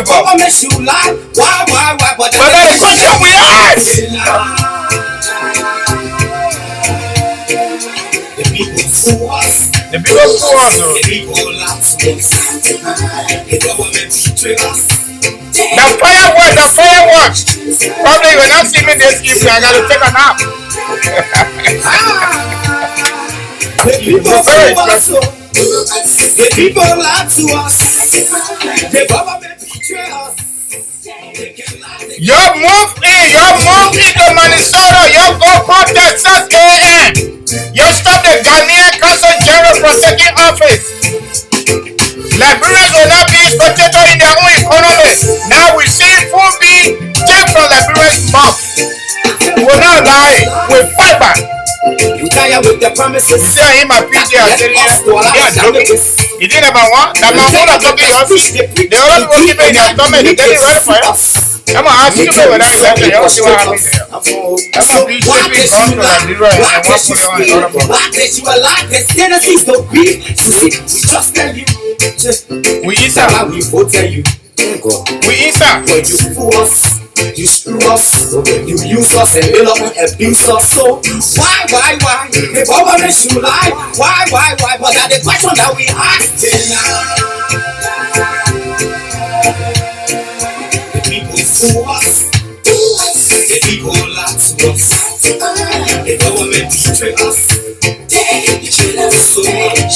Speaker 1: government should lie? Why? But
Speaker 2: that is what we ask.
Speaker 1: The people fool us.
Speaker 2: The people fool us.
Speaker 1: The people lie to us. The government betray us.
Speaker 2: The fireworks. Probably you will not see me this evening. I got to take a nap.
Speaker 1: The people fool us. The people lie to us. The government betray us.
Speaker 2: You move into Minnesota. You go protest 6 a.m. You stop the Ghanaian Consul General from taking office. Liberians will not be spectators in their own economy. Now we see food being taken from Liberians' mouth. We will not lie. We fight back.
Speaker 1: We tired with the promises.
Speaker 2: See him a PJ sitting here. He didn't ever want. That man who are talking to us. They always will keep in their stomach. They didn't ready for you. I'm going to ask you without election. You see what happens there. That's a big gone to Liberia and what's going on in other places.
Speaker 1: Why did you allow the citizens to grieve? You see, we just tell you.
Speaker 2: We answer.
Speaker 1: We vote tell you.
Speaker 2: We answer.
Speaker 1: But you fool us. You screw us, you use us and ill and abuse us. So why? The government should lie. Why? But that's the question that we ask. The people fool us. The people lie to us. The government betray us. They betray us so much.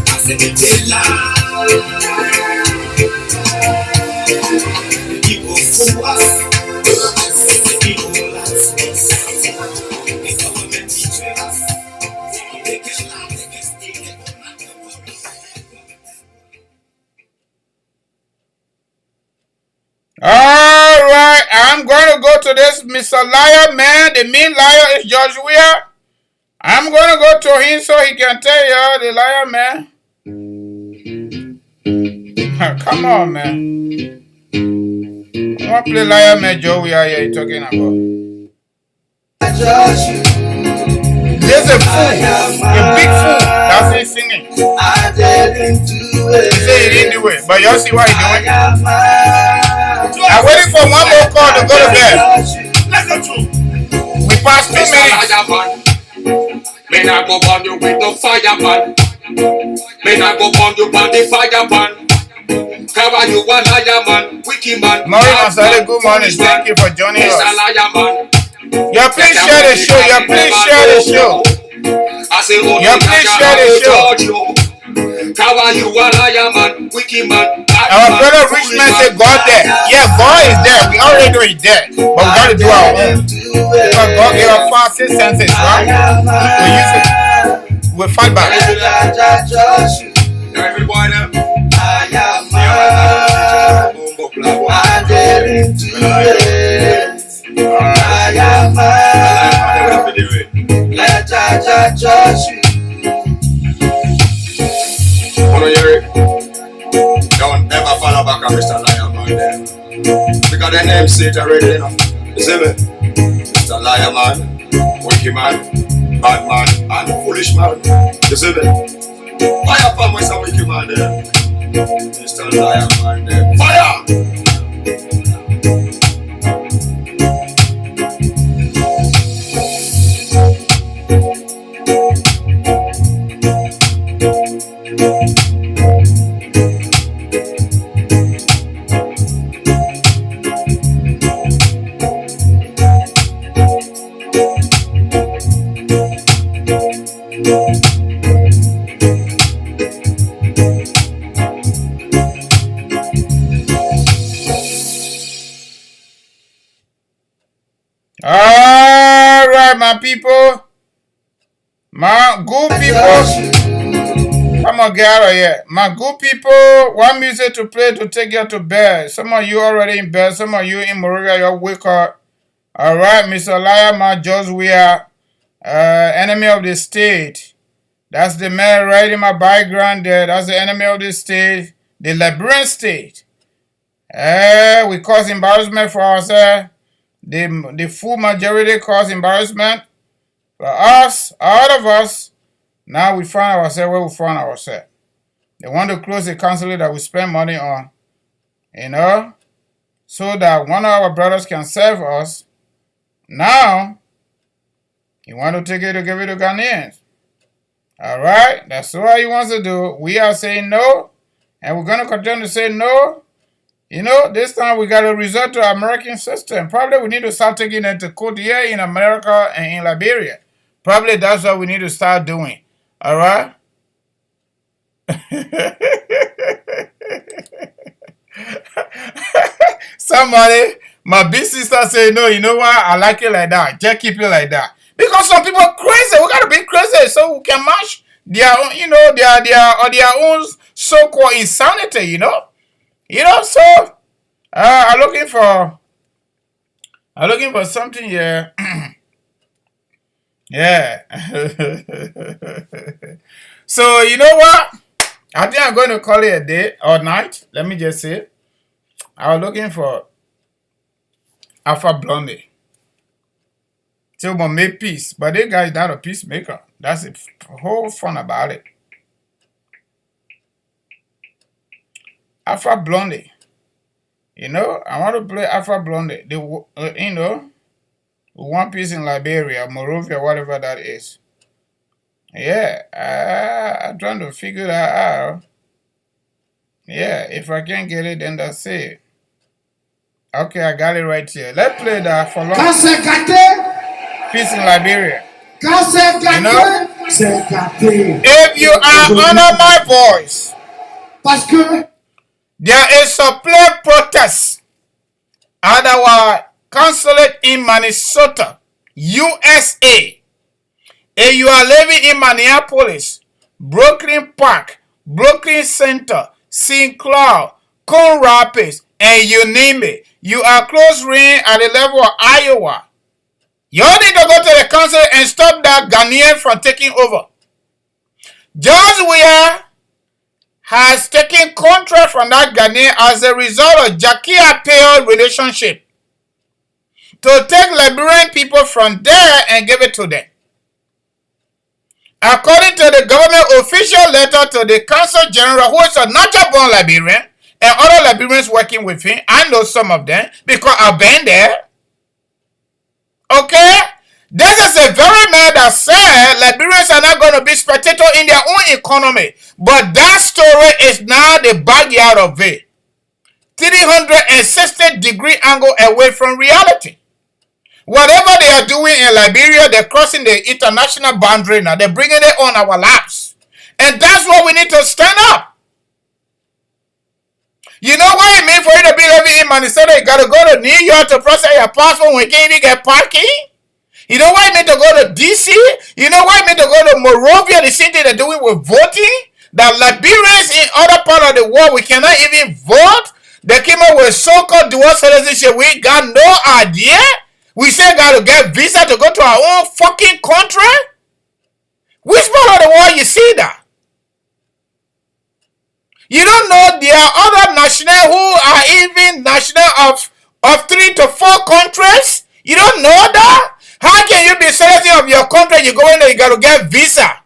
Speaker 1: I said they lie.
Speaker 2: Alright, I'm going to go to this Mr. Liar man. The mean liar is Joshua. I'm going to go to him so he can tell you the liar man. Come on, man. What play liar man Joey are you talking about? There's a fool, a big fool that's him singing. He say he didn't do it, but you see what he doing? I'm waiting for one more call to go to bed. We passed 2 minutes.
Speaker 17: May I go burn you with the fireman? May I go burn you by the fireman? Cover you one liar man, wicked man.
Speaker 2: Maureen Masale, good morning. Thank you for joining us. Yeah, please share the show. Yeah, please share the show. Yeah, please share the show.
Speaker 17: Cover you one liar man, wicked man.
Speaker 2: Our brother Richmond said God there. Yeah, God is there. We already know he's there. But we got to do our own. Because God gave us 5, 6 senses, right? We use it. We fight back.
Speaker 17: Everybody, don't ever follow back on Mr. Liar Man there. Because the name said already enough. You see me? Mr. Liar Man, wicked man, bad man, and foolish man. You see me? Fire for Mr. Wicked man there. Mr. Liar Man there. Fire!
Speaker 2: right, my people. My good people. Come on, get out of here. My good people, what music to play to take you to bed? Some of you already in bed. Some of you in Moravia, you wake up. All right, Mr. Liar, my George, we are enemy of the state. That's the man right in my background there. That's the enemy of the state, the Liberian state. We cause embarrassment for ourselves. The full majority cause embarrassment for us, all of us. Now we find ourselves where we find ourselves. They want to close the consulate that we spend money on, you know, so that one of our brothers can serve us. Now, you want to take it to give it to Ghanaians. All right, that's what he wants to do. We are saying no, and we're going to continue to say no. You know, this time we got to resort to the American system. Probably we need to start taking it to court here in America and in Liberia. Probably that's what we need to start doing. All right? Somebody, my big sister said, no, you know what? I like it like that. Just keep it like that. Because some people are crazy. We got to be crazy so we can match their own, you know, their own so-called insanity, you know? You know, so I'm looking for something here. Yeah. So you know what? I think I'm going to call it a day or night. Let me just say, I was looking for Alpha Blondie. So we make peace, but this guy is not a peacemaker. That's the whole fun about it. Alpha Blondie. You know, I want to play Alpha Blondie. You know, One Piece in Liberia, Moravia, whatever that is. Yeah, I'm trying to figure that out. Yeah, if I can't get it, then that's it. Okay, I got it right here. Let's play that for long. Peace in Liberia. You know, if you are under my voice, there is a play protest at our consulate in Minnesota, USA. If you are living in Minneapolis, Brooklyn Park, Brooklyn Center, St. Cloud, Coon Rapids, and you name it, you are close range at the level of Iowa. You all need to go to the council and stop that Ghanaian from taking over. George Weah has taken contract from that Ghanaian as a result of Jackie Appiah relationship to take Liberian people from there and give it to them. According to the government official letter to the Consul General, who is a natural-born Liberian, and other Liberians working with him, I know some of them because I've been there. Okay? This is a very man that said Liberians are not going to be spectators in their own economy. But that story is now the backyard of it. 360-degree angle away from reality. Whatever they are doing in Liberia, they're crossing the international boundary now. They're bringing it on our laps. And that's what we need to stand up. You know what it means for you to be living in Minnesota? You got to go to New York to process your passport when you can't even get parking. You know what it means to go to D.C.? You know what it means to go to Moravia, the same thing they're doing with voting? That Liberians in other part of the world, we cannot even vote. They came up with so-called dual citizenship. We got no idea. We still got to get visa to go to our own fucking country? Which part of the world you see that? You don't know there are other nationals who are even national of 3 to 4 countries? You don't know that? How can you be citizen of your country? You go in there, you got to get visa.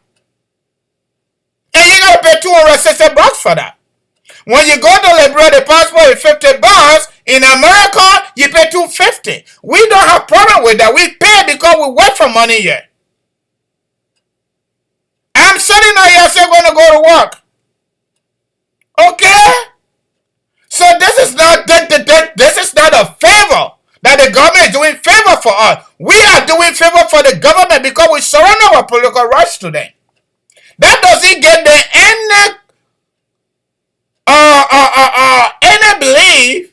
Speaker 2: And you got to pay $260 for that. When you go to Liberia, the passport is $50. In America, you pay $250. We don't have problem with that. We pay because we work for money here. I'm sitting out here saying I'm going to go to work. Okay? So this is not a favor that the government is doing favor for us. We are doing favor for the government because we surrender our political rights to them. That doesn't get them any belief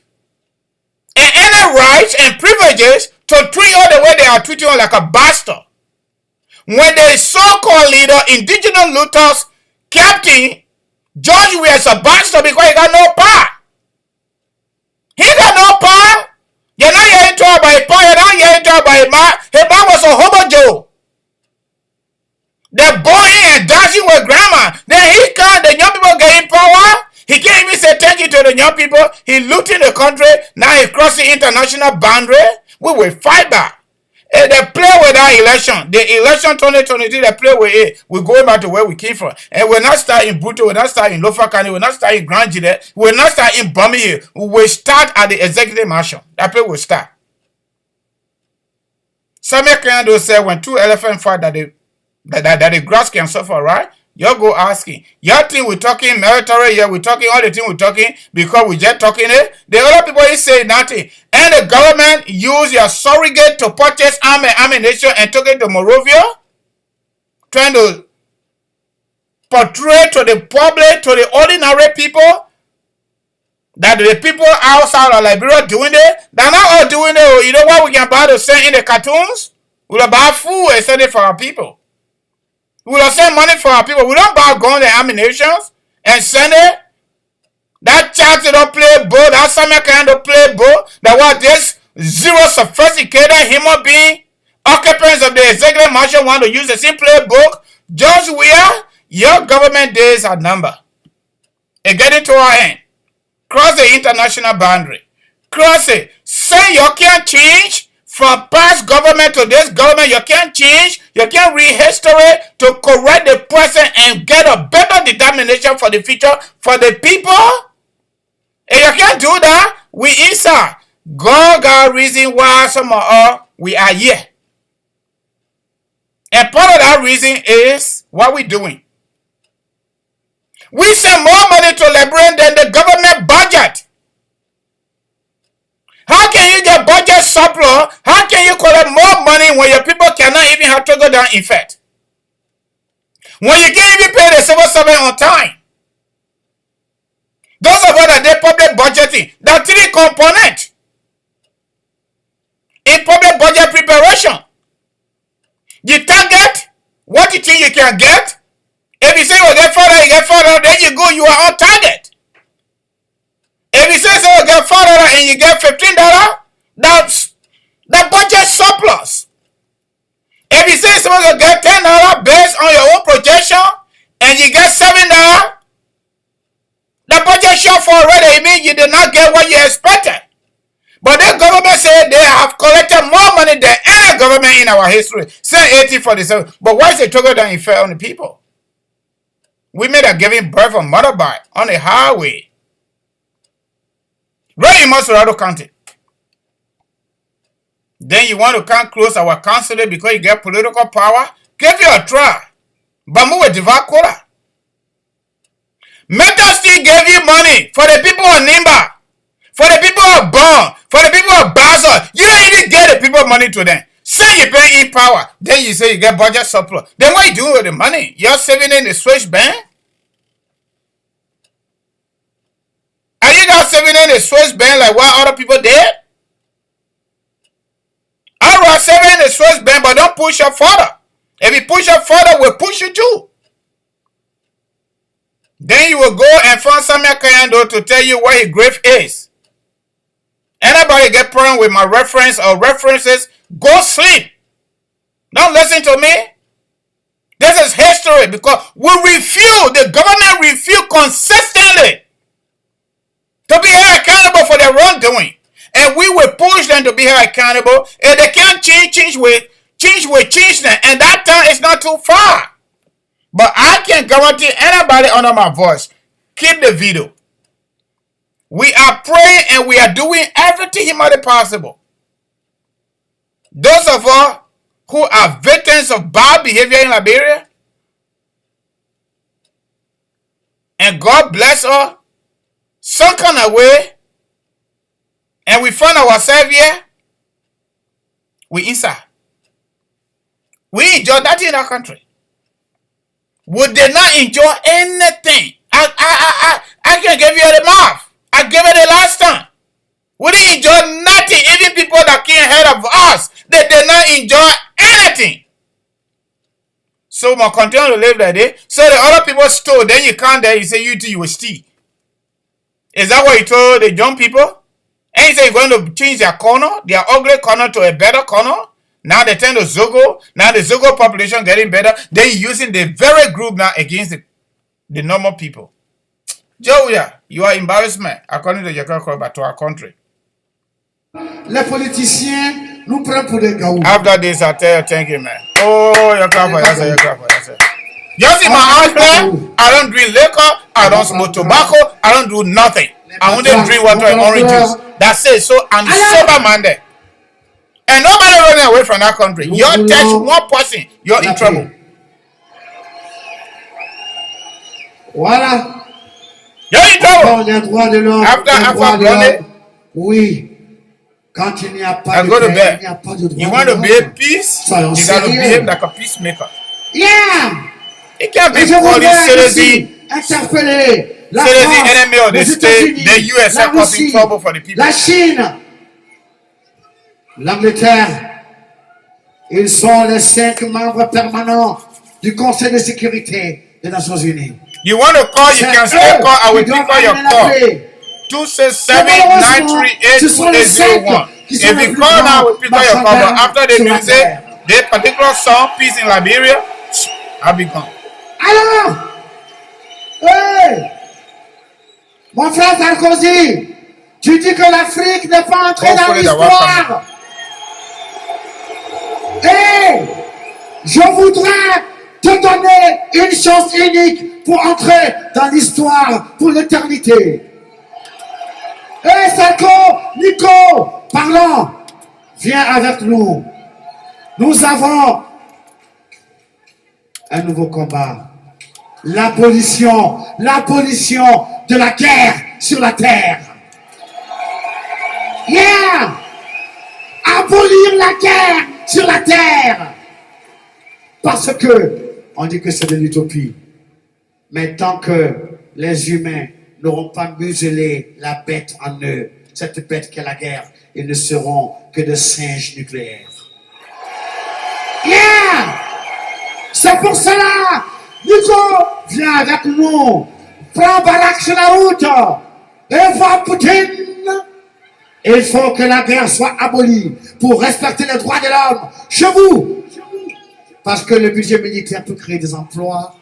Speaker 2: and any rights and privileges to treat you the way they are treating you, like a bastard. When the so-called leader, indigenous looters, captain, George Weah's a bastard because he got no power. He got no power. You're not hearing talk about his power. You're not hearing talk about his man. His man was a hobo Joe. They're boring and dashing with grandma. Then he can't, the young people getting power. He can't even say thank you to the young people. He looting the country. Now he crossing international boundary. We will fight back. And they play with that election. The election 2023, they play with it. We're going back to where we came from. And we're not starting in Buto. We're not starting in Lofa County. We're not starting in Grand Gile. We're not starting in Birmingham. We will start at the executive mansion. That play will start. Samuel Kendo said when two elephants fight that the grass can suffer, right? You go asking. Your thing we're talking military, yeah, we're talking all the thing we're talking because we just talking it. The other people is say nothing. And the government use your surrogate to purchase ammunition and took it to Monrovia, trying to portray to the public, to the ordinary people, that the people outside of Liberia doing it. They're not all doing it. You know what we can buy to send in the cartoons? We'll buy food and send it for our people. We will send money for our people. We don't buy guns and ammunitions and send it. That child don't play ball. That summer kind of play ball. That was this zero sophisticated human being, occupants of the executive mansion want to use the same playbook. George Weah, your government days are numbered. It get it to our end. Cross the international boundary. Cross it. Say you can't change. From past government to this government, you can't change. You can't read history to correct the present and get a better determination for the future for the people. And you can't do that. We inside. God got a reason why some of us, we are here. And part of that reason is what we're doing. We send more money to Liberian than the government budget. How can you get budget surplus? How can you collect more money when your people cannot even have to go down in fact? When you can't even pay the civil servant on time. Those of us that did public budgeting, there are three components in public budget preparation. You target what you think you can get. If you say you get further, then you go, you are on target. If you say you get $4 and you get $15, that's the budget surplus. If you say you get $10 based on your own projection and you get $7, the budget shortfall already. It means you did not get what you expected. But the government said they have collected more money than any government in our history. Say 1847. But why is it total down in fair on the people? Women are giving birth on motorbike on the highway. Right in Monserrado County. Then you want to come close our consulate because you get political power? Give you a try. But move with Divakura. Meta still gave you money for the people of Nimba, for the people of Bon, for the people of Basel. You don't even get the people money to them. Say you pay in power, then you say you get budget surplus. Then what you do with the money? You're saving in the Swiss bank? Are you not saving in the Swiss bank like what other people did? I was saving in the Swiss bank, but don't push up further. If you push up further, we'll push you too. Then you will go and find Samuel Kayando to tell you where his grave is. Anybody get problem with my reference or references, go sleep. Don't listen to me. This is history because we refuse, the government refuse consistently to be held accountable for their wrongdoing. And we will push them to be held accountable. If they can't change them. And that time is not too far. But I can guarantee anybody under my voice, keep the video. We are praying and we are doing everything humanly possible. Those of us who are victims of bad behavior in Liberia, and God bless us, some kind of way, and we find ourselves here, we inside. We enjoy that in our country. We did not enjoy anything. I can give you the mouth. I gave it the last time. We didn't enjoy nothing. Even people that came ahead of us, they did not enjoy anything. So we continue to live that day. So the other people stole. Then you come there, you say you too, you will steal. Is that what you told the young people? And you say you're going to change their corner, their ugly corner to a better corner? Now they turn to Zogo. Now the Zogo population getting better. Then you're using the very group now against the normal people. Joia, you are embarrassment according to your to our country.
Speaker 18: Les politiciens nous prennent pour des gaous.
Speaker 2: After this, I tell you, thank you, man. Oh, you clap for yourself, you clap for yourself. You see my house there? I don't drink liquor, I don't smoke tobacco, I don't do nothing. I only drink water and orange juice. That's it. So I'm sober minded. And nobody running away from that country. You touch one person, you're in trouble.
Speaker 18: Voilà.
Speaker 2: You're in trouble.
Speaker 18: After running. Oui. Quand il n'y a pas de paix, il n'y a pas de droit.
Speaker 2: You want to be a peace? You got to behave like a peacemaker.
Speaker 18: Yeah.
Speaker 2: It can't be police citizen. Citizen enemy of the state. The US are causing trouble for the people.
Speaker 18: La Chine, l'Angleterre, ils sont les 5 membres permanents du Conseil de sécurité des Nations Unies.
Speaker 2: You want to call, you can still call. I will pick up your call. 267-938-2801. If you call now, we'll pick up your call. But after the music, the particular song, Peace in Liberia, I'll be gone.
Speaker 18: Alors, hey, mon frère Sarkozy, tu dis que l'Afrique n'est pas entrée dans l'histoire. Hey, je voudrais te donner une chance unique pour entrer dans l'histoire pour l'éternité. Hey Sarko, Nico, parlons, viens avec nous. Nous avons un nouveau combat. L'abolition de la guerre sur la terre. Yeah! Abolir la guerre sur la terre. Parce que, on dit que c'est de l'utopie. Mais tant que les humains n'auront pas muselé la bête en eux, cette bête qu'est la guerre, ils ne seront que de singes nucléaires. Yeah! C'est pour cela, Nico, viens avec nous. Prends Barack sur la route. Et va Poutine. Il faut que la guerre soit abolie pour respecter les droits de l'homme chez vous. Parce que le budget militaire peut créer des emplois.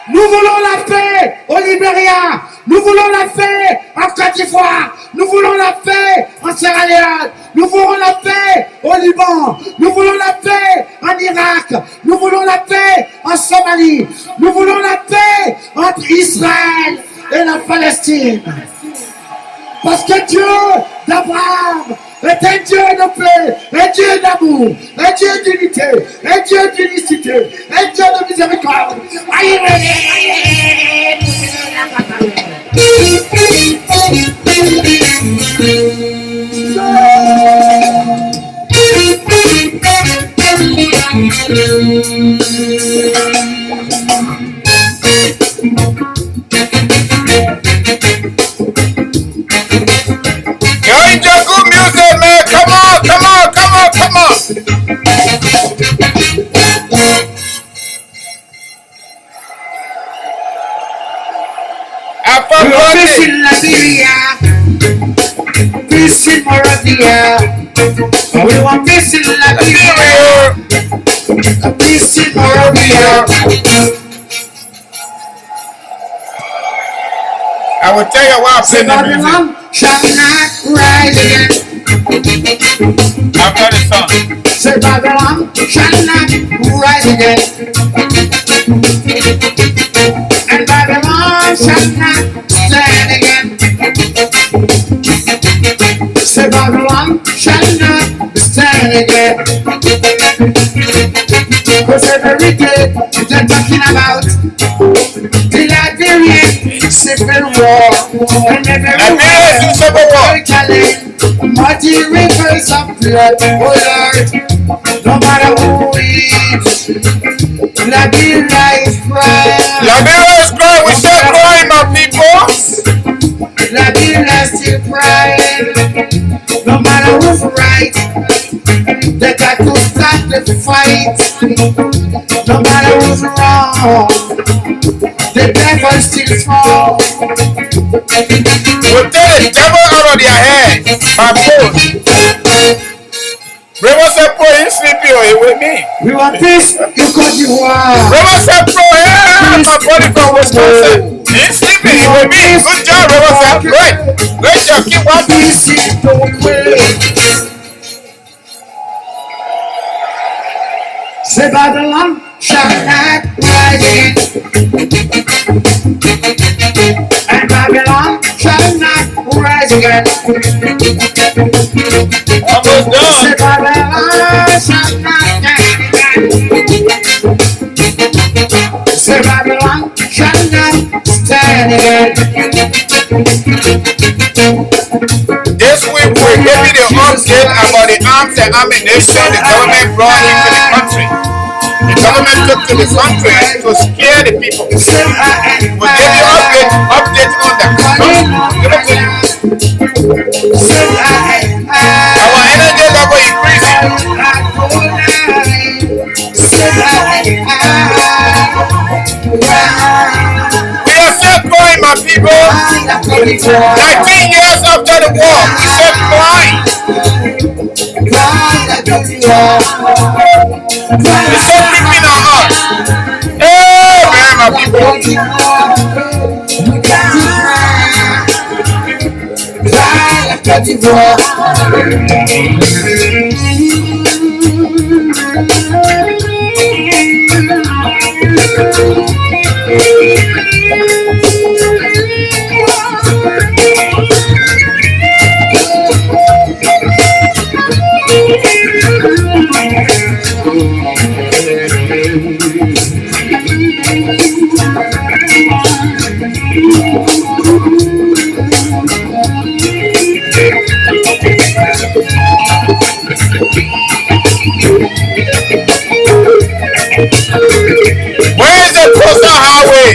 Speaker 18: Nous voulons la paix au Liberia. Nous voulons la paix en Côte d'Ivoire. Nous voulons la paix en Sierra Leone. Nous voulons la paix au Liban. Nous voulons la paix en Irak. Nous voulons la paix en Somalie. Nous voulons la paix entre Israël et la Palestine. Parce que Dieu d'Abraham est un Dieu de paix, un Dieu d'amour, un Dieu d'unité, un Dieu d'unicité, un Dieu de miséricorde.
Speaker 2: You're into good music, man. Come on.
Speaker 18: Peace in Liberia, peace in Moravia. We want peace in Liberia, peace in Moravia.
Speaker 2: I will tell you what I'm
Speaker 18: Babylon shall not rise again.
Speaker 2: After the song.
Speaker 18: Say Babylon shall not rise again. And Babylon shall not stand again. Say Babylon shall not stand again. Because every day they're talking about the Liberian civil war. And everywhere they're telling muddy rivers of blood. Oh Lord, no matter who is, Liberia is crying.
Speaker 2: Liberia is crying. We still crying, my people.
Speaker 18: Liberia is still crying. was right, they got to start the fight. No matter who's wrong, the devil still fall.
Speaker 2: We'll take the devil out of their head by force. River said, "Pro, you sleepy or you with me?"
Speaker 18: We want peace, you Côte d'Ivoire.
Speaker 2: River said, "Pro, yeah, my buddy from Wisconsin. You sleepy, you with me?" Good job, River said. Great. Great job. Keep watching.
Speaker 18: Say Babylon shall not rise again, and Babylon shall not rise again.
Speaker 2: Almost done.
Speaker 18: Say Babylon shall not rise again. Say Babylon shall not stand again.
Speaker 2: This week we gave you the update about the arms and ammunition the government brought into the country. The government took to the country to scare the people. We'll give you update on that. Give it to you. Our energy level increasing. We are still growing, my people. 19 years after the war, we still crying. It's so creeping on us. Hey, man, my people. Where is the coastal highway?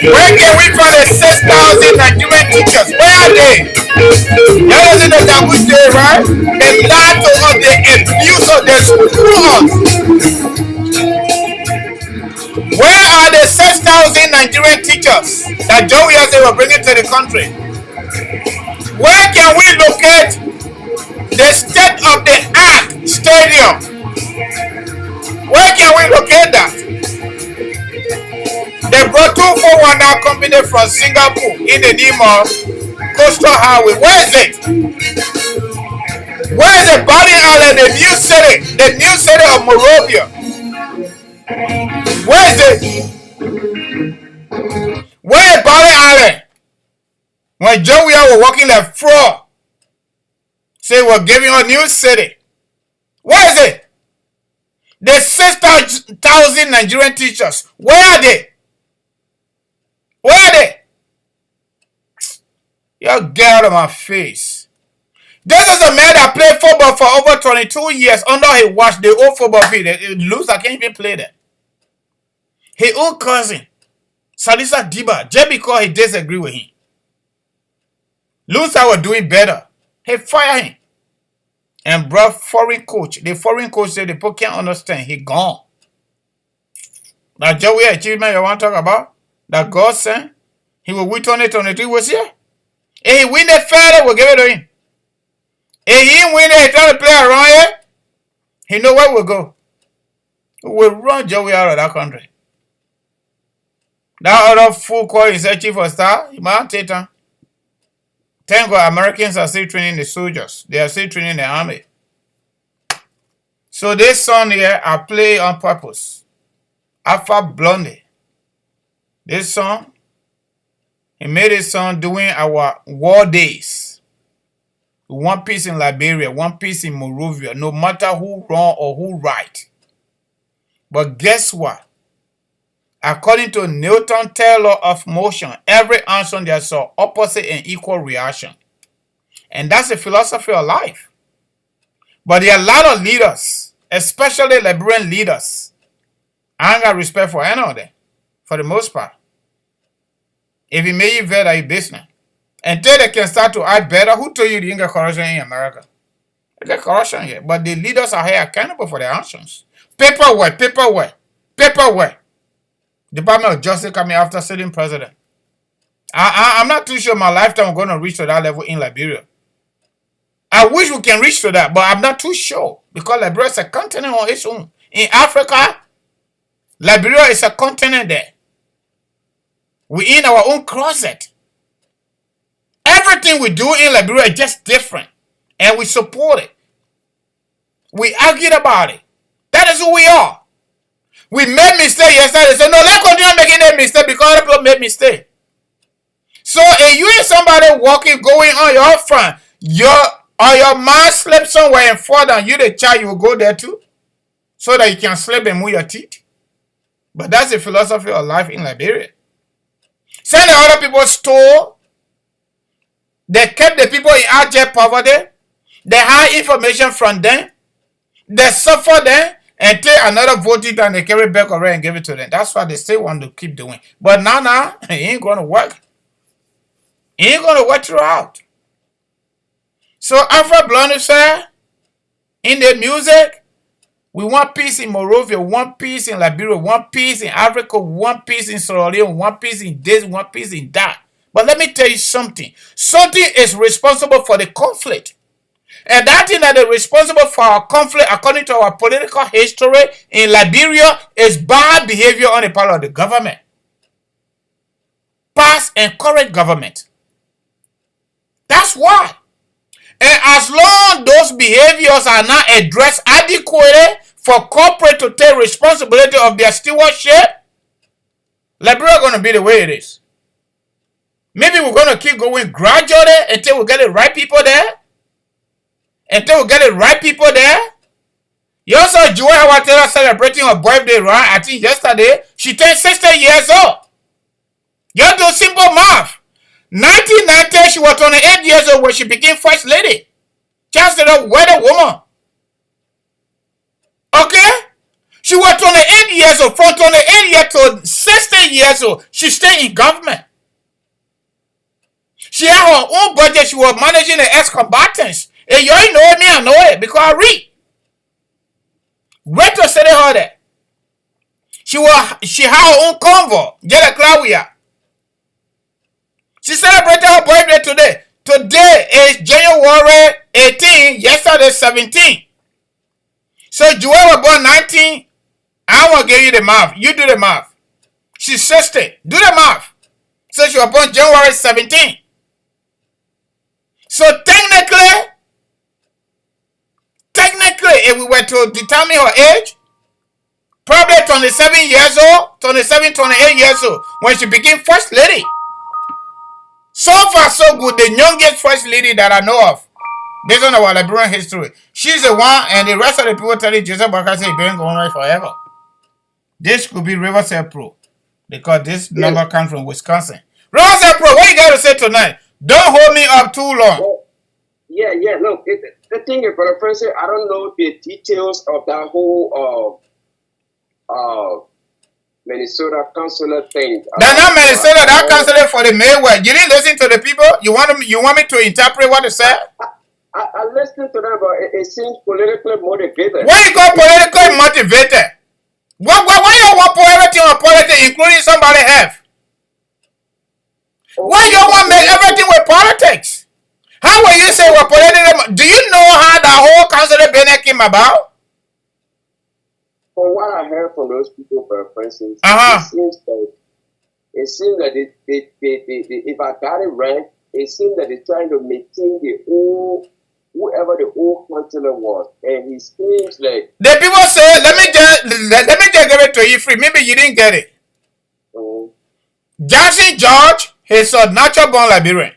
Speaker 2: Where can we find the 6,000 Nigerian teachers? Where are they? That wasn't the Tabu Day, right? They lied to us, they abuse us, they screw us. Where are the 6,000 Nigerian teachers that Joey has they were bringing to the country? Where can we locate the state-of-the-art stadium? Where can we locate that? They brought 241 company from Singapore in the name of Coastal Highway. Where is it? Where is the Bali Island, the new city of Monrovia? Where is it? Where is Bali Island? When Joey were walking like fraud, say we're giving a new city. Where is it? The 6,000 Nigerian teachers, where are they? Where are they? You get out of my face. This is a man that played football for over 22 years under his watch, the old football field. Lose, I can't even play that. His old cousin, Salisa Diba, just because he disagree with him. Luther was doing better. He fired him. And brought foreign coach. The foreign coach said the people can't understand. He gone. That Joey achievement you want to talk about? That God sent? He will win 2023 was here. If he win the fair, we'll give it to him. If he win it, he trying to play around here, he know where we'll go. We'll run Joey out of that country. That other fool called himself chief of staff, he might take time. Thank God Americans are still training the soldiers. They are still training the army. So this song here, I play on purpose. Alpha Blondie. This song, he made this song during our war days. One peace in Liberia, one peace in Monrovia, no matter who wrong or who right. But guess what? According to Newton's third law of motion, every action there's an opposite and equal reaction. And that's the philosophy of life. But there are a lot of leaders, especially Liberian leaders. I ain't got respect for any of them, for the most part. If you make you vet your business, Until they can start to act better, who told you they didn't get corruption in America? They get corruption here, but the leaders are here accountable for their actions. Paperwork. Department of Justice coming after sitting president. I'm not too sure my lifetime I'm going to reach to that level in Liberia. I wish we can reach to that, but I'm not too sure because Liberia is a continent on its own. In Africa, Liberia is a continent there. We're in our own closet. Everything we do in Liberia is just different, and we support it. We argued about it. That is who we are. We made mistakes yesterday. So no, let's continue making that mistake because other people made mistakes. So if you and somebody walking, going on your front, your mind slipped somewhere and fall down, you the child, you will go there too. So that you can slip and move your teeth. But that's the philosophy of life in Liberia. Say the other people stole. They kept the people in abject poverty. They had information from them. They suffer them and take another voting and they carry it back around and give it to them. That's what they still want to keep doing. But now, it ain't going to work. It ain't going to work throughout. So Alfred Blondie said, in the music, we want peace in Monrovia, we want peace in Liberia, we want peace in Africa, we want peace in Sierra Leone, we want peace in this, we want peace in that. But let me tell you something. Something is responsible for the conflict. And that thing that is responsible for our conflict, according to our political history in Liberia, is bad behavior on the part of the government. Past and current government. That's why. And as long those behaviors are not addressed adequately for corporate to take responsibility of their stewardship, Liberia is going to be the way it is. Maybe we're going to keep going gradually until we get the right people there. You also Joy Hawatera celebrating her birthday, right? I think yesterday. She turned 60 years old. You do simple math. 1990, she was 28 years old when she became first lady. Just a weather woman. Okay? She was 28 years old. From 28 years to 60 years old, she stayed in government. She had her own budget. She was managing the ex-combatants. And you ain't know me, I know it because I read. Wait to say her there. She had her own convoy. Jella Claudia. She celebrated her birthday today. Today is January 18, yesterday 17. So Joel was born 19. I want to give you the math. You do the math. She's 60. Do the math. So she was born January 17. So technically, if we were to determine her age, probably 27 years old, 27, 28 years old, when she became first lady. So far, so good. The youngest first lady that I know of, based on our Liberian history. She's the one, and the rest of the people telling Joseph Barker say it's been going on forever. This could be Riverside Pro, because this number comes from Wisconsin. Riverside Pro, what you got to say tonight? Don't hold me up too long.
Speaker 19: No. The thing is, Brother Francis, I don't know the details of that whole Minnesota consulate thing.
Speaker 2: That's not Minnesota. That consulate for the Mayweather. You didn't listen to the people. You want me to interpret what they said?
Speaker 19: I listened to them, but it seems politically motivated.
Speaker 2: Why you call politically motivated? Why you want to put everything on politics, including somebody health? Why you want to make everything with politics? How will you say we're political? Do you know how the whole consulate business came about?
Speaker 19: From what I heard from those people, for instance, it seems that they, if I got it right, it seems that they're trying to maintain the old, whoever the old consulate was, and he seems like
Speaker 2: the people say, let me just give it to you free. Maybe you didn't get it. Jackson George, he's a natural born Liberian.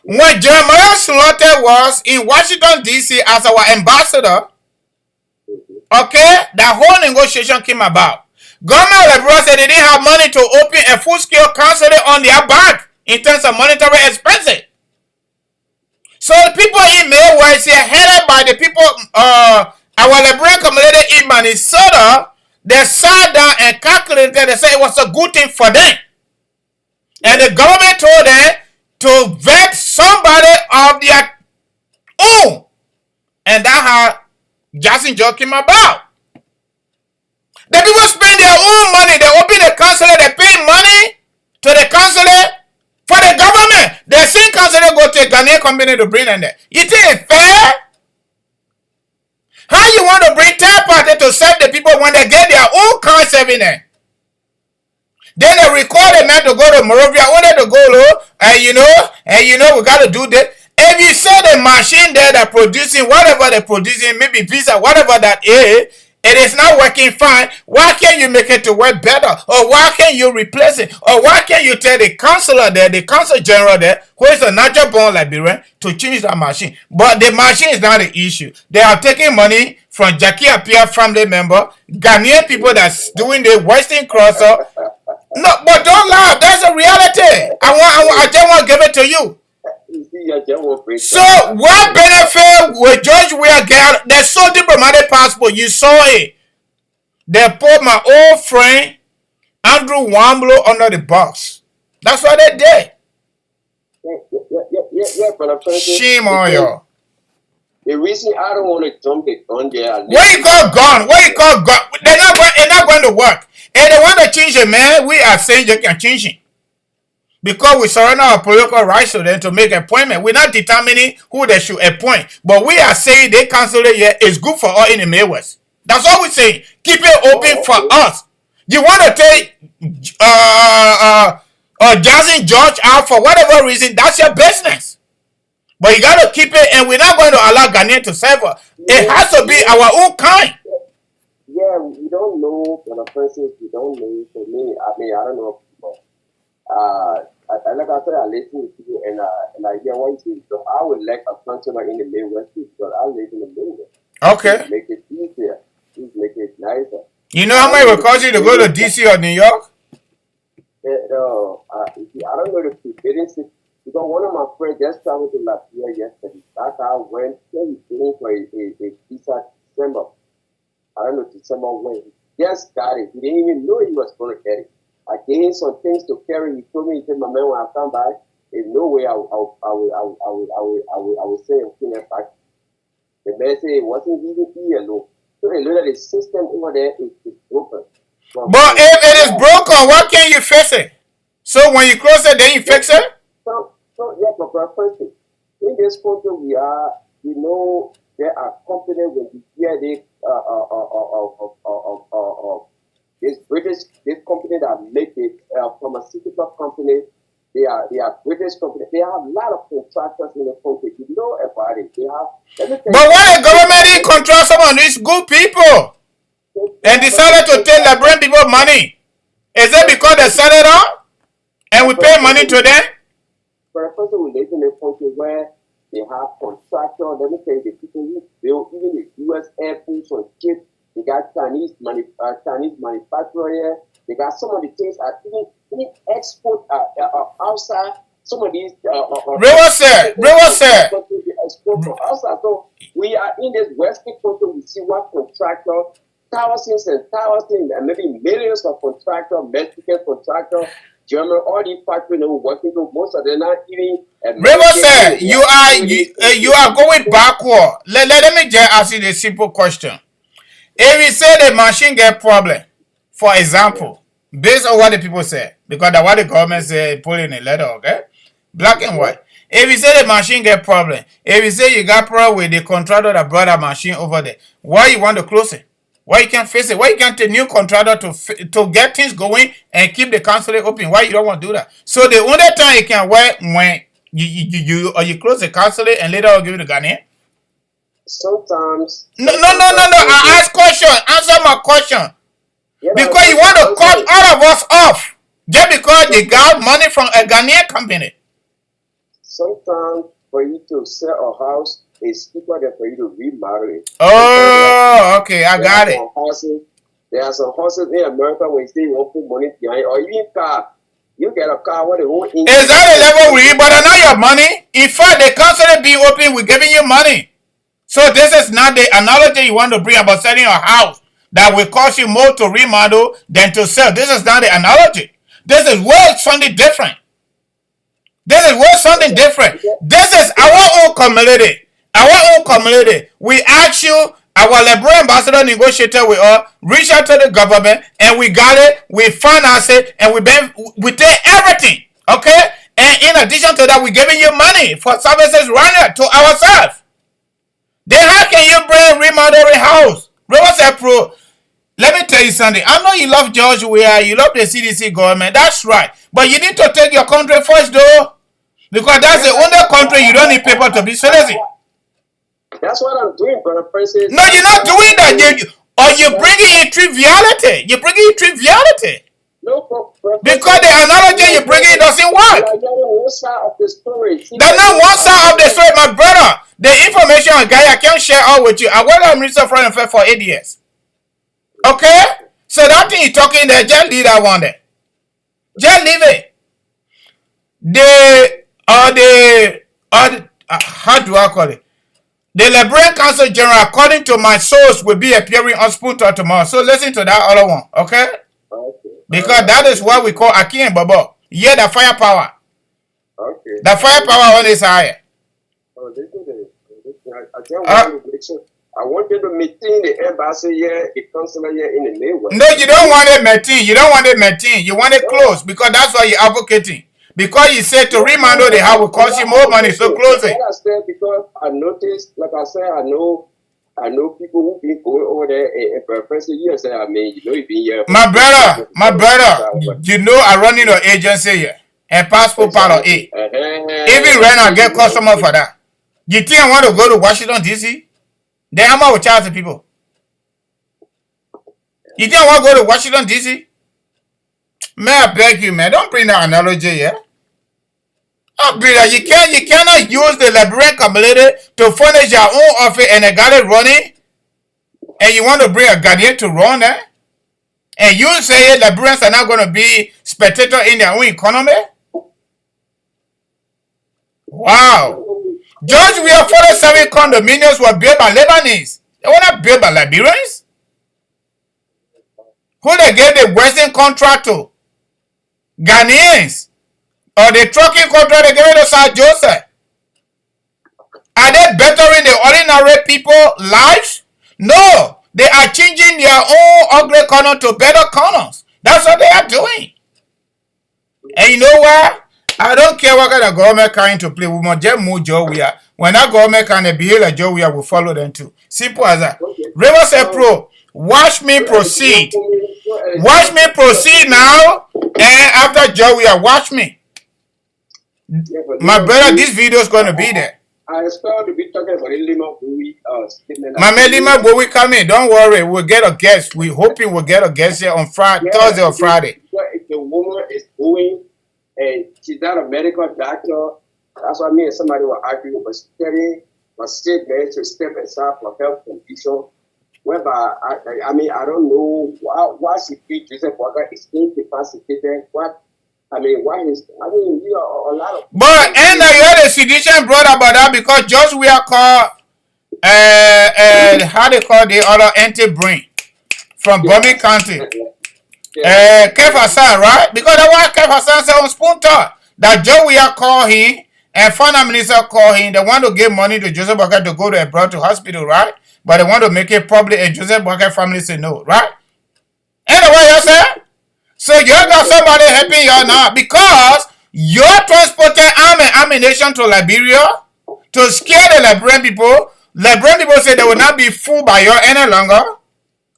Speaker 2: When Jeremiah Slaughter was in Washington, D.C. as our ambassador, okay, that whole negotiation came about. Government of Liberia said they didn't have money to open a full-scale consulate on their back in terms of monetary expenses. So the people in Mayweather, headed by the people, our Liberian community in Minnesota, they sat down and calculated. They said it was a good thing for them. And the government told them to vet somebody of their own. And that's how Jackson Joe came about. The people spend their own money. They open a consulate. They pay money to the consulate for the government. The same consulate go to a Ghanaian company to bring in there. You think it's fair? How you want to bring third party to serve the people when they get their own concept in there? Then they record a man to go to Morovia, only to go low, and we got to do that. If you say the machine there that producing whatever they're producing, maybe visa, whatever that is, it is not working fine, why can't you make it to work better? Or why can't you replace it? Or why can't you tell the consular there, the consul general there, who is a natural born Liberian, to change that machine? But the machine is not the issue. They are taking money from Jackie Appiah family member, Ghanaian people that's doing the Western crosser. No, but don't laugh. That's a reality. I just want to give it to you. So what benefit will George Weah get? They sold diplomatic passport. You saw it. They put my old friend Andrew Wamblo under the box. That's what they did.
Speaker 19: Yeah, but I'm trying to
Speaker 2: shame on you.
Speaker 19: The reason I don't want to jump the gun there.
Speaker 2: What you call gun? What you call gun? They're not going to work. If they want to change it, man, we are saying they can change it. Because we surrender our political rights to them to make appointment. We're not determining who they should appoint. But we are saying they cancel it here. It's good for all in the Midwest. That's all we're saying. Keep it open for us. You want to take Jackson George out for whatever reason, that's your business. But you got to keep it, and we're not going to allow Ghanaian to serve us. It has to be our own kind.
Speaker 19: Yeah, we don't know, for the person, we don't know. For me, I don't know people. Like I said, I listen to people and I hear what you say. So I would like a consular in the Midwest because I live in the Midwest.
Speaker 2: Okay.
Speaker 19: Make it easier. Just make it nicer.
Speaker 2: You know how much it will cost you to go to DC or New York?
Speaker 19: I don't know the people. Because one of my friends just traveled to Liberia yesterday. That's how I went. He's waiting for a visa December. I don't know, December when. He just got it. He didn't even know he was going to get it. I gave him some things to carry. He told me, he said, my man, when I come back, there's no way I will say I'm clean back. The man said it wasn't even here alone. So they know that the system over there is broken.
Speaker 2: But if it is broken, why can't you fix it? So when you close it, then you fix it?
Speaker 19: So yeah, but first thing, in this country we are, there are companies when you hear this company that make it pharmaceutical company. They are British company. They have a lot of contractors in the country. You know about it. They have.
Speaker 2: But why the government didn't control some of these good people and decided to take Liberian people money? Is it because they set it up and we pay money to them?
Speaker 19: For a person who lives in a country where they have contractors, let me tell you, the people who build even the U.S. Air Force or chips, they got Chinese manufacturer here. They got some of the things that even export outside. Some of these export from outside. So we are in this Western country. We see what contractor, thousands and thousands, and maybe millions of contractors, Mexican contractors, German, all these factories that we're working with, most of them not even.
Speaker 2: You are going backward. Let me just ask you a simple question. If you say the machine get problem, for example, based on what the people say, because that's what the government say, put in a letter, okay? Black and white. If you say the machine get problem, if you say you got problem with the contractor that brought that machine over there, why you want to close it? Why you can't fix it? Why you can't take new contractor to get things going and keep the consulate open? Why you don't want to do that? So the only time it can work when you close the consulate and later I'll give it to Ghanaian?
Speaker 19: Sometimes.
Speaker 2: No. I ask question. Answer my question. Yeah, because you want to cut all of us off just because they got money from a Ghanaian company.
Speaker 19: Sometimes for you to sell a house, it's cheaper than for you to remarry.
Speaker 2: Oh, okay, I got it.
Speaker 19: There are some horses in America when you say you want to put money behind, or even car. You get a car with the whole engine.
Speaker 2: Is that the level we but not your money? In fact, the consulate being open, we're giving you money. So this is not the analogy you want to bring about selling a house that will cost you more to remodel than to sell. This is not the analogy. This is way something different. This is where something different. This is our own community. Our own community. We ask you, our Liberian ambassador negotiator with us, reach out to the government, and we got it, we finance it, and we take everything. Okay? And in addition to that, we're giving you money for services running to ourselves. Then how can you bring remodeling house? Riverside Pro, let me tell you something. I know you love George Weah, you love the CDC government. That's right. But you need to take your country first, though. Because that's the only country you don't need people to be citizen.
Speaker 19: That's what I'm doing, Brother Francis.
Speaker 2: No, you're not doing that. You're bringing in triviality. You're bringing in triviality.
Speaker 19: No,
Speaker 2: because the analogy you bring in doesn't work.
Speaker 19: That's not
Speaker 2: one side of the story, my brother. The information guy I can't share all with you. I worked on Minister of Foreign Affairs for 8 years. Okay? So that thing you're talking there, just leave that one there. Just leave it. How do I call it? The Liberian Council General, according to my source, will be appearing on Spoontalk tomorrow. So listen to that other one, okay? Because that is what we call Aki and Baba. Yeah, the firepower.
Speaker 19: Okay.
Speaker 2: The firepower on is higher.
Speaker 19: I want you to maintain the embassy here, the consulate here in the Midwest.
Speaker 2: No, you don't want it maintained. You don't want it maintained. You want it closed because that's why you're advocating. Because you said to remodel the house will cost you more money, so close it.
Speaker 19: I said because I noticed, like I said, I know people who been going over there and preference years. I mean, you know, you've been here.
Speaker 2: My brother, you know I run in an agency here and passport part of it. Even when I get customer for that. You think I want to go to Washington, D.C.? Then I'm out charging people. You think I want to go to Washington, D.C.? May I beg you, man, don't bring that analogy here. Don't bring that. You cannot use the Liberian community to furnish your own office and they got it running. And you want to bring a Ghanaian to run there? And you say Liberians are not going to be spectators in their own economy? Wow. George, we are 47 condominiums were built by Lebanese. They were not built by Liberians. Who they gave the Western contract to? Ghanaians. Or the trucking contract they gave it to South Joseph. Are they bettering the ordinary people's lives? No. They are changing their own ugly corner to better corners. That's what they are doing. And you know what? I don't care what kind of government kind to play. We must just move Joe Weah. When that government can behave like Joe Weah, we follow them too. Simple as that. Riverside Pro, watch me proceed. Watch me proceed now. And after Joe Weah, watch me. My brother, this video is going to be there.
Speaker 19: I expect to be talking about the Lima Bowie statement.
Speaker 2: My man Lima Bowie coming. Don't worry. We'll get a guest. We're hoping we'll get a guest here on Friday, Thursday or Friday.
Speaker 19: If the woman is going and she's not a medical doctor, that's what me and somebody were arguing, but studying my statement to step aside for health condition. Whereby, I mean, I don't know why she thinks Joseph Walker is incapacitated. You know, a lot of.
Speaker 2: But and you had a sedition brought about that because just we are called how they call the other anti-brain from Birmingham County. Kev Hassan, right? Because that's why Kev Hassan said on Spoontalk that Joe we are called him and Finance Minister called him. They want to give money to Joseph Walker to go to abroad to hospital, right? But they want to make it public and Joseph Walker family say no, right? Anyway, you said. So you got somebody helping you now because you're transporting ammunition to Liberia to scare the Liberian people. Liberian people say they will not be fooled by you any longer.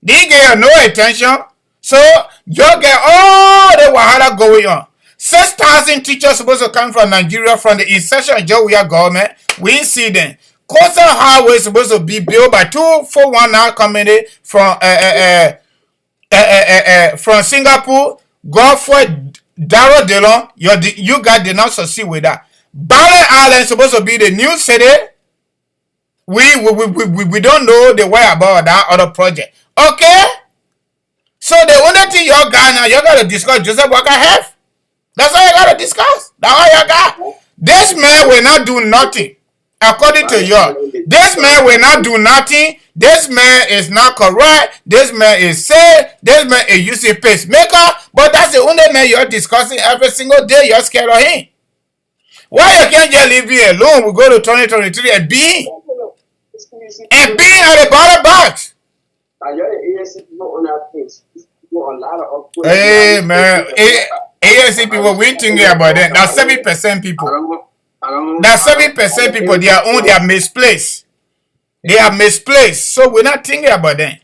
Speaker 2: They didn't get no attention. So you get all the wahala going on. 6,000 teachers supposed to come from Nigeria from the inception of Joe Weah government. We didn't see them. Coastal Highway is supposed to be built by 241 company from Singapore. Godfrey Darrow Dillon, you guys did not succeed with that. Barren Island is supposed to be the new city. We don't know the way about that other project. Okay? So the only thing you got now, you got to discuss Joseph Walker health. That's all you got to discuss. That's all you got. This man will not do nothing. According to you, this man will not do nothing. This man is not correct. This man is safe. This man is using pacemaker. But that's the only man you're discussing every single day. You're scared of him. Why you can't just leave me alone? We go to 2023 and be at the bottom box. Hey man, ASC people, we thinking about that. That's 7% people. That's 7% people. They are misplaced. They are misplaced. So we're not thinking about them.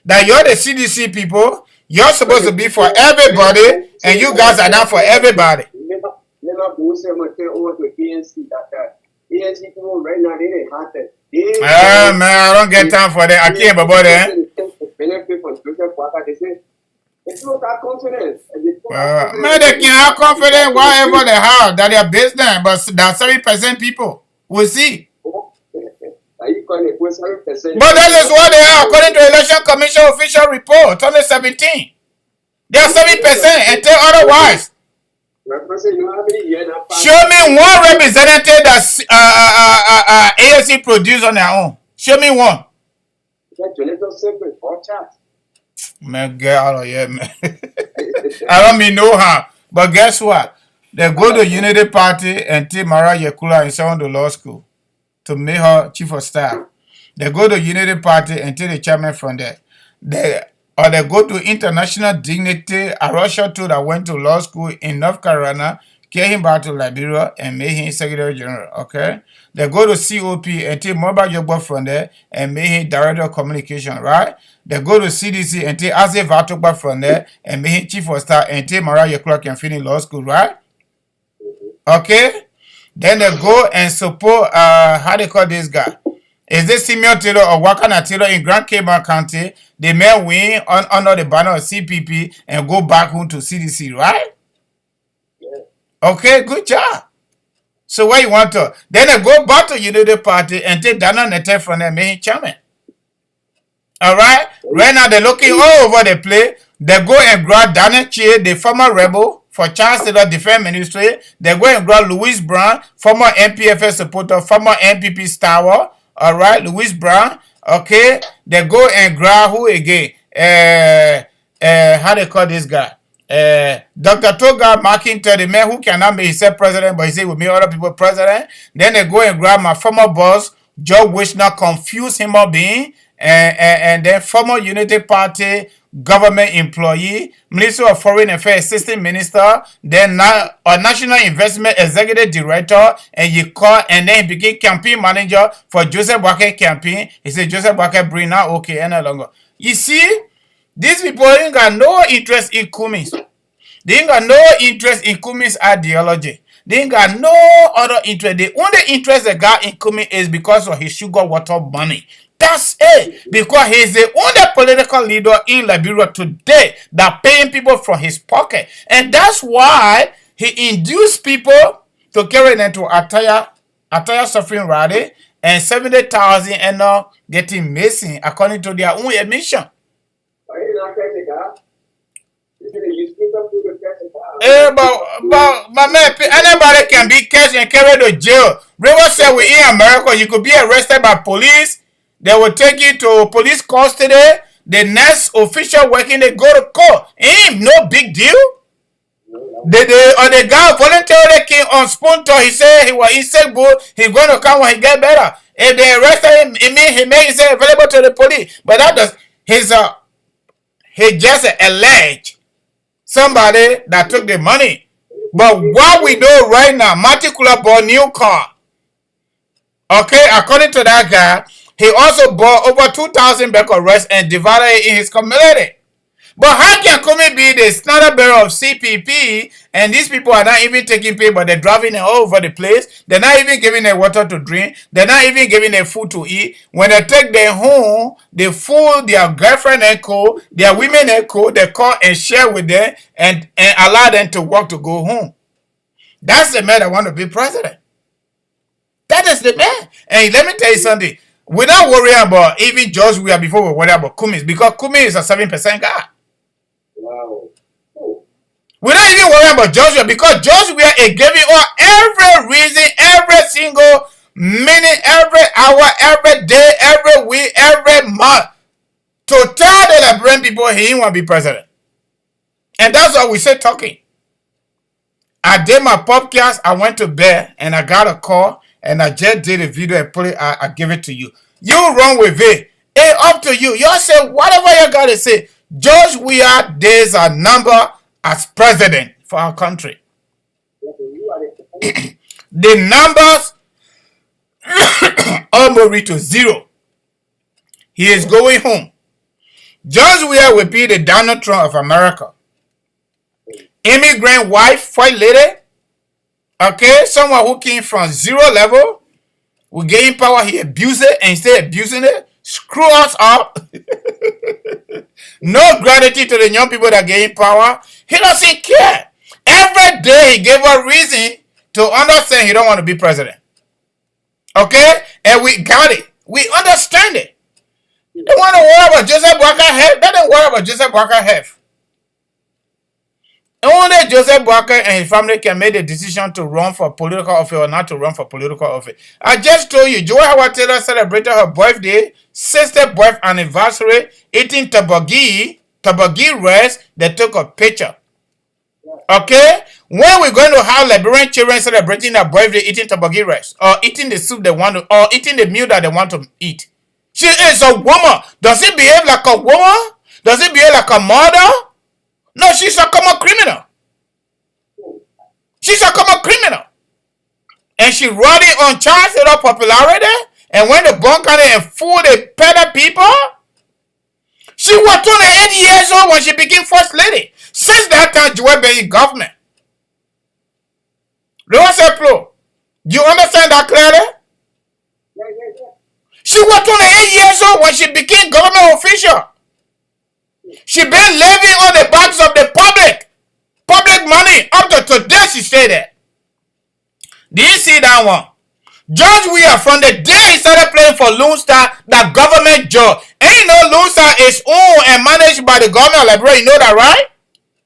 Speaker 2: That you're the CDC people. You're supposed to be for everybody, and you guys are not for everybody. Man, I don't get time for that. I can't about that. Man, they can have confidence whatever they have that their business, but that's 7% people. We'll see. But that is what they are according to Election Commission official report 2017. They are 7% and tell otherwise. Show me one representative that ASC produced on their own. Show me one. Man, get out of here, man. I don't mean no harm. But guess what? They go to Unity Party and take Mara Yekula and someone to law school to make her chief of staff. They go to Unity Party and take the chairman from there. They go to International Dignity. Arusha too that went to law school in North Carolina, carry him back to Liberia and make him Secretary General. Okay? They go to COP and take Mobile Job from there and make him Director of Communication, right? They go to CDC and take Ase Vatokba from there and make him Chief of Staff and take Mariah Clark and finish law school, right? Okay? Then they go and support, how they call this guy? Is this Simeon Taylor or Wakana Taylor in Grand Cayman County? They may win under the banner of CPP and go back home to CDC, right? Yeah. Okay, good job. So what you want to? Then they go back to Unity Party and take Dana Nete from their main chairman. All right? Right now they're looking all over the place. They go and grab Daniel Chie, the former rebel for Chancellor Defense Ministry. They go and grab Louis Brown, former MPFS supporter, former MPP stalwart. All right, Louis Brown. Okay, they go and grab who again? How they call this guy? Dr. Toga McIntyre, the man who cannot make himself president, but he said will make other people president. Then they go and grab my former boss, Joe Wishner, confused him up being, and then former Unity Party government employee, Minister of Foreign Affairs Assistant Minister, then now a National Investment Executive Director, and then he became campaign manager for Joseph Boakai campaign. He said Joseph Boakai bring now okay any longer. You see, these people ain't got no interest in Kumis. They ain't got no interest in Kumis ideology. They ain't got no other interest. The only interest they got in Kumi is because of his sugar water money. That's it. Because he's the only political leader in Liberia today that paying people from his pocket. And that's why he induced people to carry them to attire suffering rally and 70,000 and now getting missing according to their own admission. But man, anybody can be catched and carried to jail. River said we in America, you could be arrested by police. They will take you to police custody. The next official working, they go to court. Ain't no big deal. The guy voluntarily came on spoon talk. He said he was insect bull. He's going to come when he get better. If they arrested him, it means he made himself available to the police. But that does he just alleged somebody that took the money. But what we do right now, Marty Kula bought new car. Okay, according to that guy, he also bought over 2,000 back of rice and divided it in his community. But how can Kumi be the standard bearer of CPP and these people are not even taking pay, but they're driving it all over the place? They're not even giving them water to drink. They're not even giving them food to eat. When they take them home, they fool their girlfriend and co, their women and co, they call and share with them and allow them to work to go home. That's the man that want to be president. That is the man. And let me tell you something. We're not worrying about even George Weah before we worry about Kumi because Kumi is a 7% guy. Wow. We're not even worrying about George Weah because George Weah is giving us every reason, every single minute, every hour, every day, every week, every month to tell the Liberian people he didn't want to be president. And that's why we say talking. I did my podcast. I went to bed and I got a call and I just did a video and put it. I give it to you. You run with it. It's up to you. Y'all say whatever you gotta say. George Weah, there's a number as president for our country. The numbers almost reach to 0. He is going home. George Weah will be the Donald Trump of America. Immigrant wife, white lady. Okay, someone who came from 0 level. We gain power, he abuse it, and instead of abusing it, screw us up. No gratitude to the young people that gain power. He doesn't care. Every day he gave a reason to understand he don't want to be president. Okay? And we got it. We understand it. They want to worry about Joseph Boakai health. They don't worry about Joseph Boakai health. Only Joseph Boakai and his family can make the decision to run for political office or not to run for political office. I just told you, Joy Howard Taylor celebrated her birthday, 60th birth anniversary, eating tabagi rice. They took a picture. Okay? When we're going to have Liberian children celebrating their birthday, eating tabagi rice, or eating the soup they want to, or eating the meal that they want to eat. She is a woman. Does it behave like a woman? Does it behave like a mother? No, she's a common criminal. She's a common criminal. And she running on charge with her popularity. And when the bunker and fool the petty people, she was 28 years old when she became first lady. Since that time, Joel been in government. Do you understand that clearly? She was 28 years old when she became government official. She been living on the backs of the public. Public money. Up to today she stayed there. Do you see that one? George Weah, from the day he started playing for Lone Star, the government job. Ain't no Lone Star is owned and managed by the government of Liberia. You know that, right?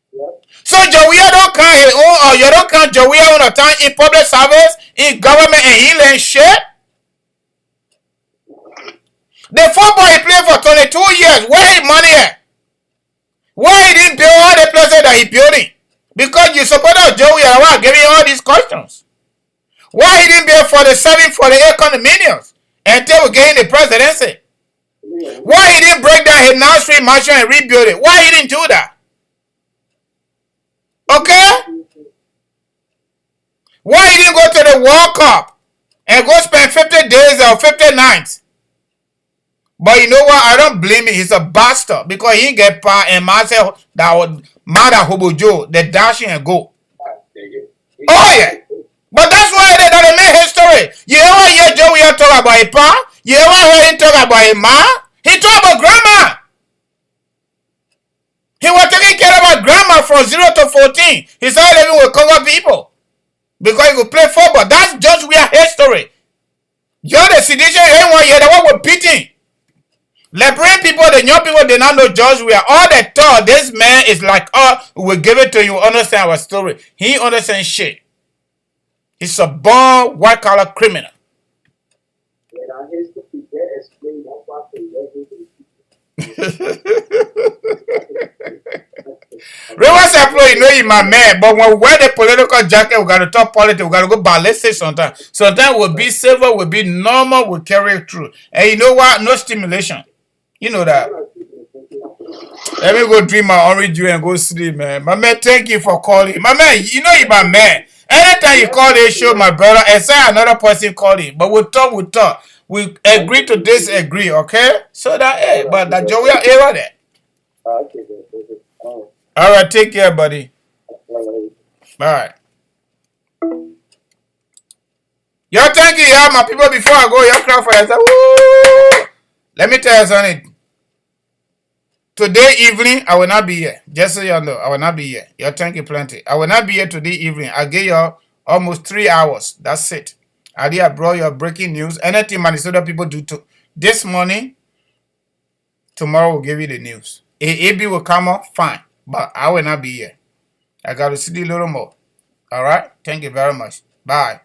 Speaker 2: Yep. So Joe Weah don't count his own, or you don't count Joe Weah on a time in public service, in government, and he learn shit. The football he played for 22 years, where his money at? Why he didn't build all the places that he building? Because you supported Joe Weah giving all these questions. Why he didn't build 47, 48 condominiums until we gained the presidency? Why he didn't break down his North Street mansion and rebuild it? Why he didn't do that? Okay? Why he didn't go to the World Cup and go spend 50 days or 50 nights? But you know what? I don't blame him. He's a bastard because he didn't get power and myself that was mad at Hobo Joe, the dashing and go. Oh yeah. But that's why they made history. You ever hear Joe Weah talk about his pa? You ever hear him talk about his ma? He talk about grandma. He was taking care of our grandma from 0 to 14. He started living with Congo people because he could play football. That's George Weah history. You're the sedition anyone here, the one was beating. Liberian people, the young people did not know George Weah. All they thought this man is like, oh, we'll give it to you, understand our story. He understands shit. He's a born white collar criminal. Reverse employee, you know he's my man, but when we wear the political jacket, we gotta talk politics, we gotta go ballistic sometimes. Sometimes we'll be civil, we'll be normal, we'll carry it through. And you know what? No stimulation. You know that. Let me go drink my orange juice and go sleep, man. My man, thank you for calling. My man, you know you're my man. Anytime you call this show, my brother, and say another person calling. But we'll talk. We agree to disagree, okay? So that, hey, but that Joey era there. All right, take care, buddy. Bye. Yo, thank you, yeah, my people. Before I go, y'all clap for yourself. Woo! Let me tell you something. Today evening, I will not be here. Just so y'all know, I will not be here. Y'all thank you plenty. I will not be here today evening. I gave y'all almost 3 hours. That's it. I brought your breaking news. Anything Minnesota people do to this morning, tomorrow we'll give you the news. AB will come up, fine. But I will not be here. I got to see a little more. All right? Thank you very much. Bye.